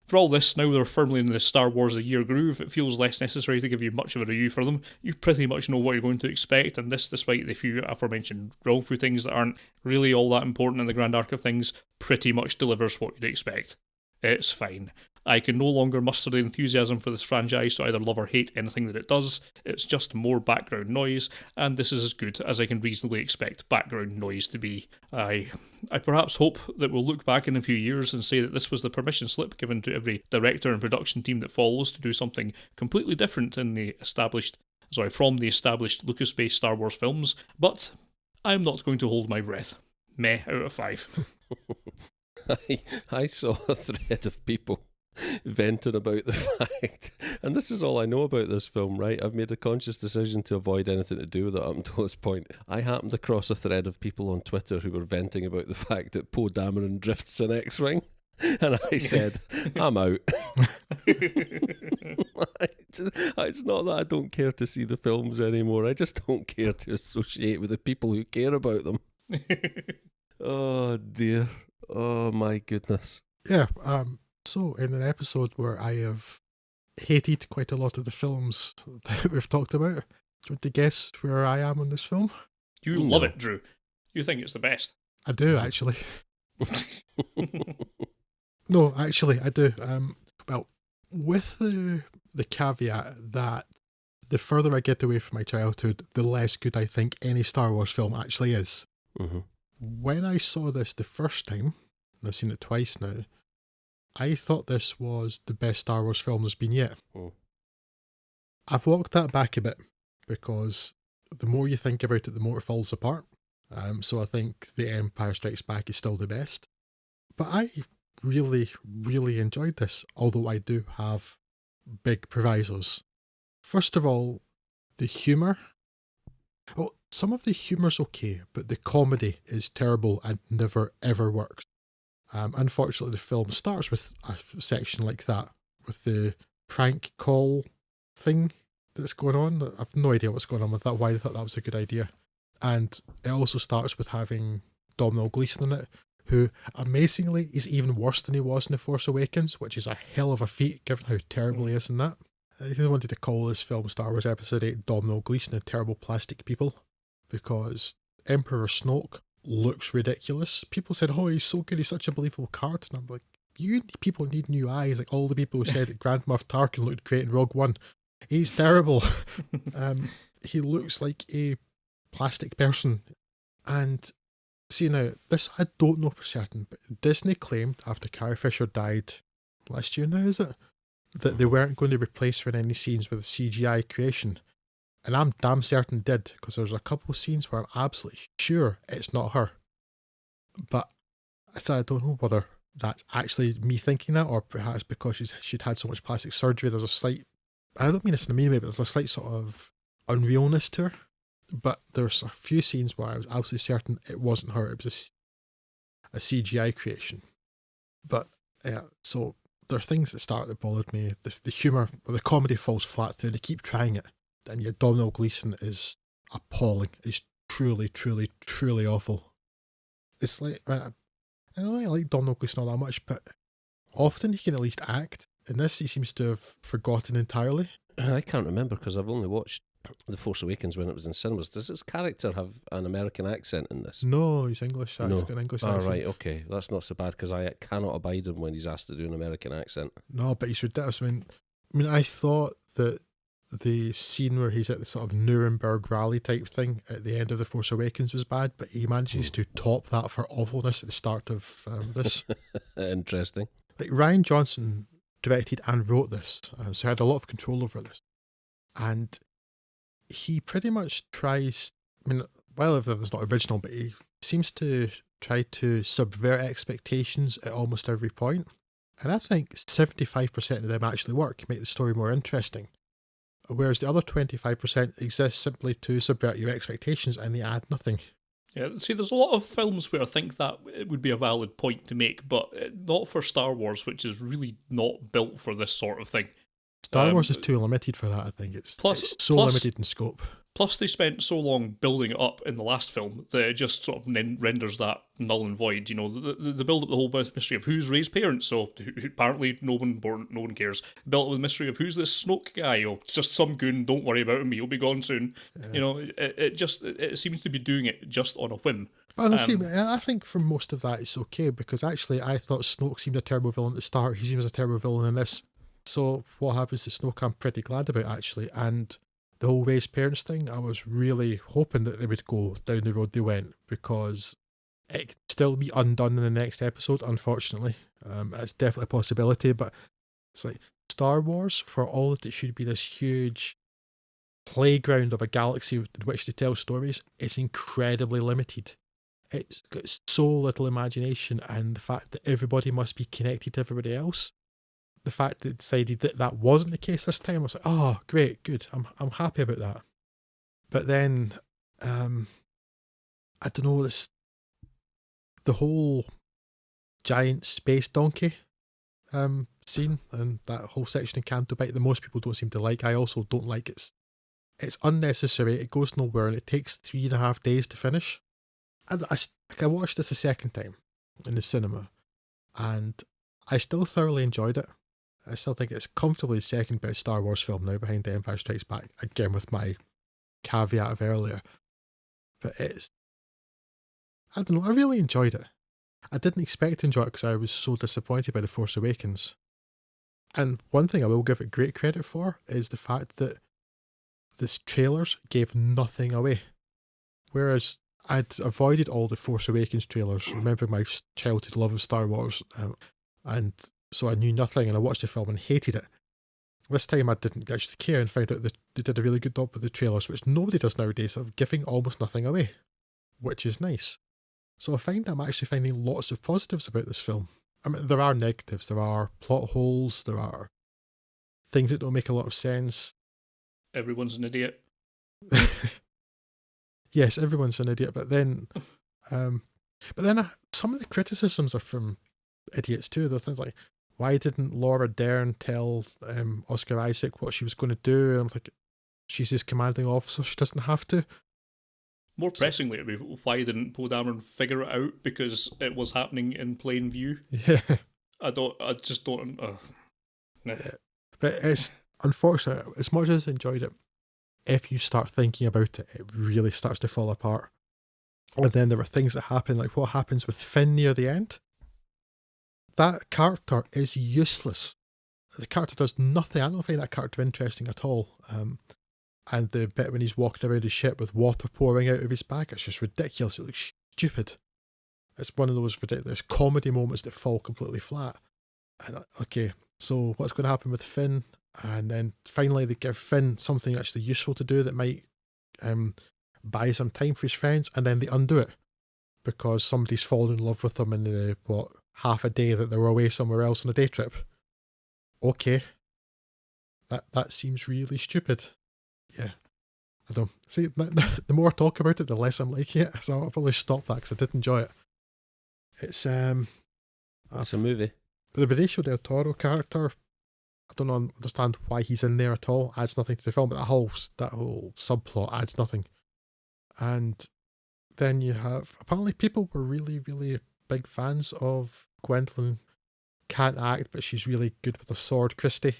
For all this, now they're firmly in the Star Wars a year groove, it feels less necessary to give you much of a review for them. You pretty much know what you're going to expect, and this, despite the few aforementioned wrongful things that aren't really all that important in the grand arc of things, pretty much delivers what you'd expect. It's fine. I can no longer muster the enthusiasm for this franchise to either love or hate anything that it does. It's just more background noise, and this is as good as I can reasonably expect background noise to be. I perhaps hope that we'll look back in a few years and say that this was the permission slip given to every director and production team that follows to do something completely different from the established Lucas-based Star Wars films, but I'm not going to hold my breath. Meh out of 5. I saw a thread of people venting about the fact, and this is all I know about this film, right? I've made a conscious decision to avoid anything to do with it up until this point. I happened across a thread of people on Twitter who were venting about the fact that Poe Dameron drifts an X-Wing, and I said, I'm out. It's not that I don't care to see the films anymore, I just don't care to associate with the people who care about them. Oh dear. Oh my goodness. Yeah, so in an episode where I have hated quite a lot of the films that we've talked about, do you want to guess where I am on this film? You love it, Drew. You think it's the best. I do, actually. No, actually, I do. Well, with the caveat that the further I get away from my childhood, the less good I think any Star Wars film actually is. Mm-hmm. When I saw this the first time, and I've seen it twice now, I thought this was the best Star Wars film there's been yet. Mm. I've walked that back a bit, because the more you think about it, the more it falls apart. So I think The Empire Strikes Back is still the best. But I really, really enjoyed this, although I do have big provisos. First of all, the humour. Well, some of the humour's okay, but the comedy is terrible and never ever works. Unfortunately, the film starts with a section like that, with the prank call thing that's going on. I've no idea what's going on with that, why I thought that was a good idea. And it also starts with having Domhnall Gleeson in it, who, amazingly, is even worse than he was in The Force Awakens, which is a hell of a feat given how terrible he is in that. I wanted to call this film Star Wars Episode 8 Domino Gleeson and Terrible Plastic People, because Emperor Snoke looks ridiculous. People said, oh, he's so good, he's such a believable character. And I'm like, you people need new eyes. Like all the people who said that Grand Moff Tarkin looked great in Rogue One. He's terrible. He looks like a plastic person. And see now, this I don't know for certain, but Disney claimed after Carrie Fisher died last year now, is it? That they weren't going to replace her in any scenes with a CGI creation. And I'm damn certain did, because there's a couple of scenes where I'm absolutely sure it's not her. But I don't know whether that's actually me thinking that, or perhaps because she'd had so much plastic surgery, there's a slight, I don't mean this in a mean way, but there's a slight sort of unrealness to her. But there's a few scenes where I was absolutely certain it wasn't her, it was a CGI creation. But yeah, so there are things that start that bothered me. The humour, or the comedy falls flat through, they keep trying it. And yet Domhnall Gleeson is appalling. He's truly, truly, truly awful. It's like, I don't really like Domhnall Gleeson all that much, but often he can at least act. In this, he seems to have forgotten entirely. I can't remember because I've only watched The Force Awakens when it was in cinemas. Does his character have an American accent in this? No, he's English. No. He's got an English accent. Right, okay. That's not so bad because I cannot abide him when he's asked to do an American accent. No, but he's ridiculous. I mean, I thought that the scene where he's at the sort of Nuremberg rally type thing at the end of The Force Awakens was bad, but he manages to top that for awfulness at the start of this. Interesting. Like Rian Johnson directed and wrote this, so he had a lot of control over this. And he pretty much tries, I mean, well, if it's not original, but he seems to try to subvert expectations at almost every point. And I think 75% of them actually work, make the story more interesting. Whereas the other 25% exist simply to subvert your expectations and they add nothing. Yeah, see, there's a lot of films where I think that it would be a valid point to make, but not for Star Wars, which is really not built for this sort of thing. Star Wars is too limited for that, I think. It's so limited in scope. Plus, they spent so long building it up in the last film that it just sort of renders that null and void. You know, the build up the whole mystery of who's Rey's parents. So apparently, no one cares. Built up the mystery of who's this Snoke guy. Oh, it's just some goon. Don't worry about him. He'll be gone soon. Yeah. You know, it seems to be doing it just on a whim. But I think for most of that it's okay, because actually I thought Snoke seemed a terrible villain at the start. He seems a terrible villain in this. So what happens to Snoke, I'm pretty glad about actually. And the whole Rey's parents thing, I was really hoping that they would go down the road they went, because it could still be undone in the next episode, unfortunately. It's definitely a possibility, but it's like Star Wars, for all that it should be this huge playground of a galaxy in which to tell stories, it's incredibly limited. It's got so little imagination, and the fact that everybody must be connected to everybody else. The fact that they decided that that wasn't the case this time, I was like, oh, great, good. I'm happy about that. But then, I don't know, the whole giant space donkey scene and that whole section in Canto Bight that most people don't seem to like, I also don't like. It's unnecessary, it goes nowhere, and it takes 3.5 days to finish. And I watched this a second time in the cinema, and I still thoroughly enjoyed it. I still think it's comfortably the second best Star Wars film now, behind The Empire Strikes Back, again with my caveat of earlier. But I don't know, I really enjoyed it. I didn't expect to enjoy it because I was so disappointed by The Force Awakens. And one thing I will give it great credit for is the fact that the trailers gave nothing away. Whereas I'd avoided all the Force Awakens trailers, remembering my childhood love of Star Wars, and so I knew nothing, and I watched the film and hated it. This time I didn't actually care and found out that they did a really good job with the trailers, which nobody does nowadays, of giving almost nothing away, which is nice. So I find I'm actually finding lots of positives about this film. I mean, there are negatives, there are plot holes, there are things that don't make a lot of sense. Everyone's an idiot. Yes, everyone's an idiot, but then some of the criticisms are from idiots too. There are things like, why didn't Laura Dern tell Oscar Isaac what she was going to do? And I'm like, she's his commanding officer, she doesn't have to. More pressingly, it'd be why didn't Poe Dameron figure it out, because it was happening in plain view. Yeah. I just don't. Nah. But it's unfortunate, as much as I enjoyed it, if you start thinking about it, it really starts to fall apart. And then there were things that happen, like what happens with Finn near the end. That character is useless. The character does nothing. I don't find that character interesting at all. And the bit when he's walking around his ship with water pouring out of his bag, it's just ridiculous. It looks stupid. It's one of those ridiculous comedy moments that fall completely flat. And okay, so what's going to happen with Finn? And then finally they give Finn something actually useful to do that might buy some time for his friends, and then they undo it because somebody's fallen in love with them in the, half a day that they were away somewhere else on a day trip. Okay. That seems really stupid. Yeah. I don't see. The more I talk about it, the less I'm liking it. So I'll probably stop that because I did enjoy it. It's a movie. But the Benicio del Toro character, I don't understand why he's in there at all. Adds nothing to the film, but that whole subplot adds nothing. And then you have, apparently people were really, really big fans of Gwendolyn. Can't act, but she's really good with a sword, Christie,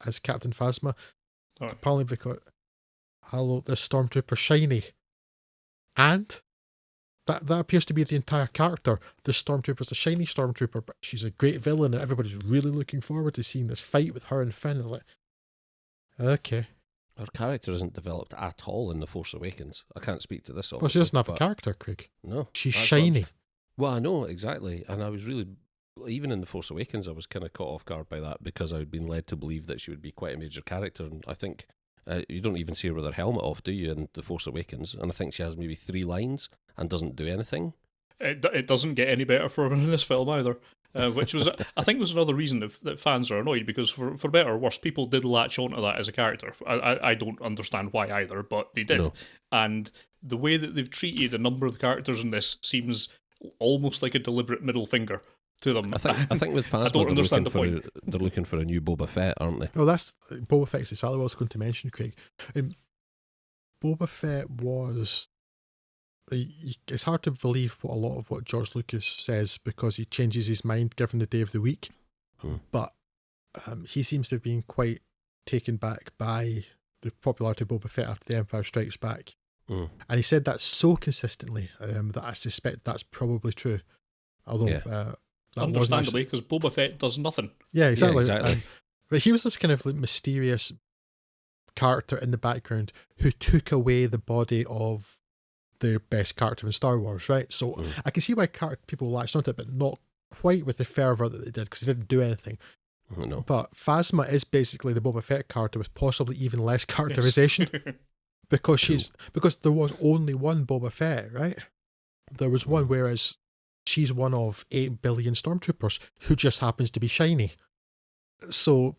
as Captain Phasma. Oh. Apparently because, hello, the Stormtrooper shiny. And that appears to be the entire character. The Stormtrooper's a shiny Stormtrooper, but she's a great villain and everybody's really looking forward to seeing this fight with her and Finn. Like, okay. Her character isn't developed at all in The Force Awakens. I can't speak to this, obviously. Well, she doesn't have a character, Craig. No. She's shiny. Well, I know, exactly. And I was really, even in The Force Awakens, I was kind of caught off guard by that because I had been led to believe that she would be quite a major character. And I think you don't even see her with her helmet off, do you, in The Force Awakens? And I think she has maybe 3 lines and doesn't do anything. It doesn't get any better for her in this film either. Which was, I think, was another reason that fans are annoyed, because for better or worse, people did latch onto that as a character. I don't understand why either, but they did. No. And the way that they've treated a number of the characters in this seems almost like a deliberate middle finger to them. I think with Phasma, I don't understand the point. They're looking for a new Boba Fett, aren't they? Well, that's Boba Fett's exactly what I was going to mention, Craig. Boba Fett was... It's hard to believe a lot of what George Lucas says because he changes his mind given the day of the week. But he seems to have been quite taken back by the popularity of Boba Fett after The Empire Strikes Back. And he said that so consistently that I suspect that's probably true. Although, understandably, because Boba Fett does nothing. Yeah, exactly. Yeah, exactly. But he was this kind of like mysterious character in the background who took away the body of the best character in Star Wars, right? So I can see why people latched onto it, but not quite with the fervour that they did, because he didn't do anything. No. But Phasma is basically the Boba Fett character with possibly even less characterization. Yes. because there was only one Boba Fett, right? There was one, whereas she's one of 8 billion stormtroopers who just happens to be shiny. So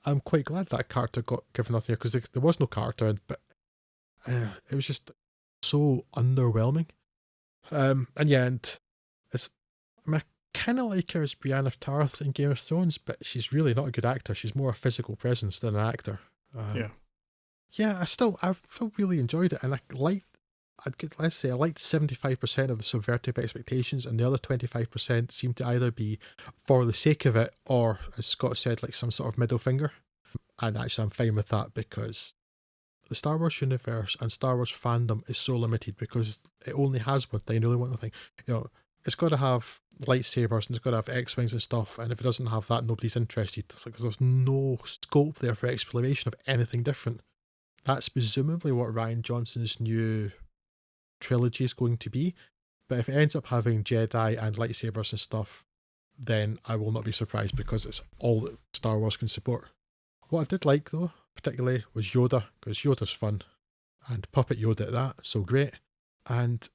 I'm quite glad that character got given nothing, because there was no character, but it was just so underwhelming. I kind of like her as Brienne of Tarth in Game of Thrones, but she's really not a good actor. She's more a physical presence than an actor. I felt really enjoyed it, and I liked 75% of the subvertive expectations, and the other 25% seemed to either be for the sake of it, or, as Scott said, like some sort of middle finger. And actually I'm fine with that, because the Star Wars universe and Star Wars fandom is so limited because it only has one thing, only one thing. It's got to have lightsabers and it's got to have X-Wings and stuff, and if it doesn't have that, nobody's interested. It's like, 'cause there's no scope there for exploration of anything different. That's presumably what Rian Johnson's new trilogy is going to be. But if it ends up having Jedi and lightsabers and stuff, then I will not be surprised, because it's all that Star Wars can support. What I did like, though, particularly, was Yoda, because Yoda's fun, and Puppet Yoda at that, so great. And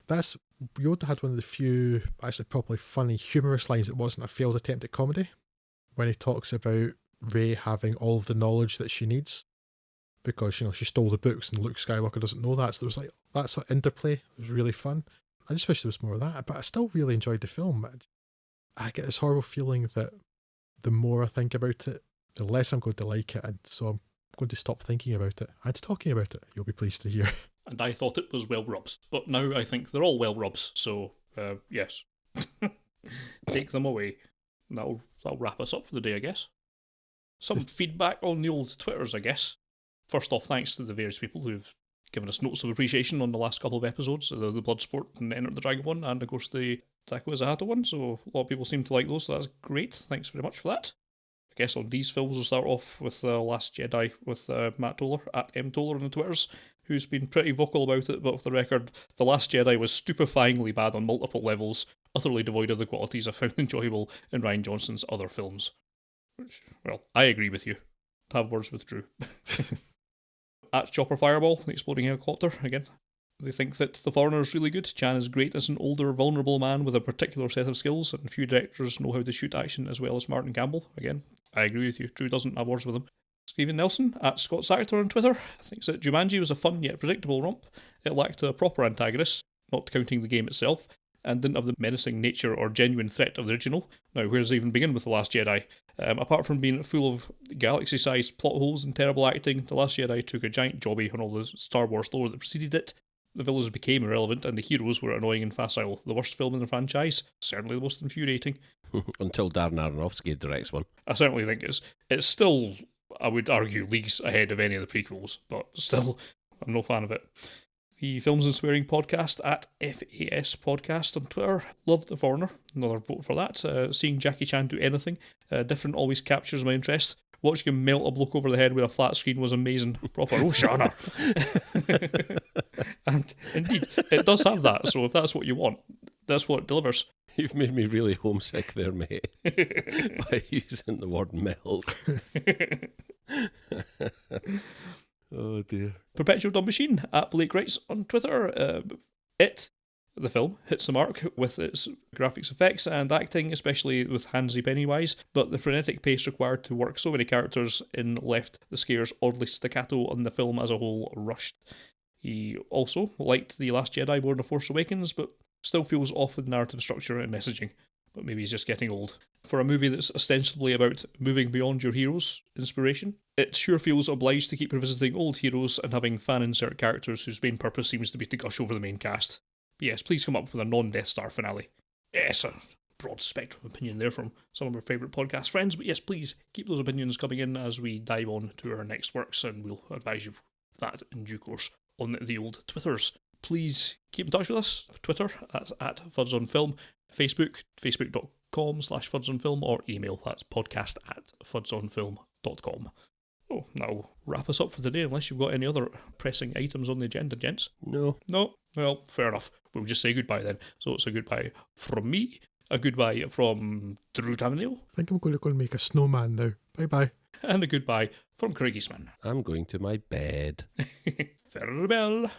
Yoda had one of the few actually properly funny, humorous lines that wasn't a failed attempt at comedy, when he talks about Rey having all of the knowledge that she needs, because she stole the books and Luke Skywalker doesn't know that. So there was that sort of interplay. It was really fun. I just wish there was more of that, but I still really enjoyed the film. I get this horrible feeling that the more I think about it, the less I'm going to like it, and so I'm going to stop thinking about it and talking about it. You'll be pleased to hear. and I thought it was well rubs, but now I think they're all well rubs, so yes. Take them away. That'll wrap us up for the day, I guess. Some feedback on the old Twitters, I guess. First off, thanks to the various people who've given us notes of appreciation on the last couple of episodes, the Bloodsport and Enter the Dragon one, and of course the Taco Izahato one, so a lot of people seem to like those, so that's great. Thanks very much for that. I guess on these films we'll start off with The Last Jedi with Matt Toller, at M Toller on the Twitters, who's been pretty vocal about it, but for the record, The Last Jedi was stupefyingly bad on multiple levels, utterly devoid of the qualities I found enjoyable in Rian Johnson's other films. Which, well, I agree with you. Have words with Drew. At Chopper Fireball, the exploding helicopter, again. They think that The Foreigner is really good. Chan is great as an older, vulnerable man with a particular set of skills, and few directors know how to shoot action as well as Martin Campbell. Again, I agree with you. Drew doesn't have words with him. Stephen Nelson, at Scott Sackter on Twitter, thinks that Jumanji was a fun yet predictable romp. It lacked a proper antagonist, not counting the game itself, and didn't have the menacing nature or genuine threat of the original. Now, where does it even begin with The Last Jedi? Apart from being full of galaxy-sized plot holes and terrible acting, The Last Jedi took a giant jobby on all the Star Wars lore that preceded it. The villains became irrelevant and the heroes were annoying and facile. The worst film in the franchise, certainly the most infuriating. Until Darren Aronofsky directs one. I certainly think it's still, I would argue, leagues ahead of any of the prequels, but still, I'm no fan of it. The Films and Swearing podcast at FAS Podcast on Twitter. Loved The Foreigner. Another vote for that. Seeing Jackie Chan do anything different always captures my interest. Watching him melt a bloke over the head with a flat screen was amazing. Proper Oshana. And indeed, it does have that, so if that's what you want, that's what it delivers. You've made me really homesick there, mate, by using the word melt. Oh dear. Perpetual Dumb Machine at Blake Wrights on Twitter. The film, hits the mark with its graphics effects and acting, especially with Hansi Pennywise, but the frenetic pace required to work so many characters in left the scares oddly staccato and the film as a whole rushed. He also liked The Last Jedi more than The Force Awakens, but still feels off with narrative structure and messaging. But maybe he's just getting old. For a movie that's ostensibly about moving beyond your hero's inspiration, it sure feels obliged to keep revisiting old heroes and having fan-insert characters whose main purpose seems to be to gush over the main cast. But yes, please come up with a non-Death Star finale. Yes, a broad spectrum of opinion there from some of our favourite podcast friends, but yes, please keep those opinions coming in as we dive on to our next works, and we'll advise you of that in due course on the old Twitters. Please keep in touch with us. Twitter, that's at FudsOnFilm. Facebook, facebook.com/FudsOnFilm, or email, that's podcast@fudsonfilm.com. Oh, that'll wrap us up for today, unless you've got any other pressing items on the agenda, gents. No. Well, fair enough. We'll just say goodbye then. So it's a goodbye from me, a goodbye from Drew Tamnell. I think I'm going to go and make a snowman now. Bye-bye. And a goodbye from Craig Eastman. I'm going to my bed. Farewell.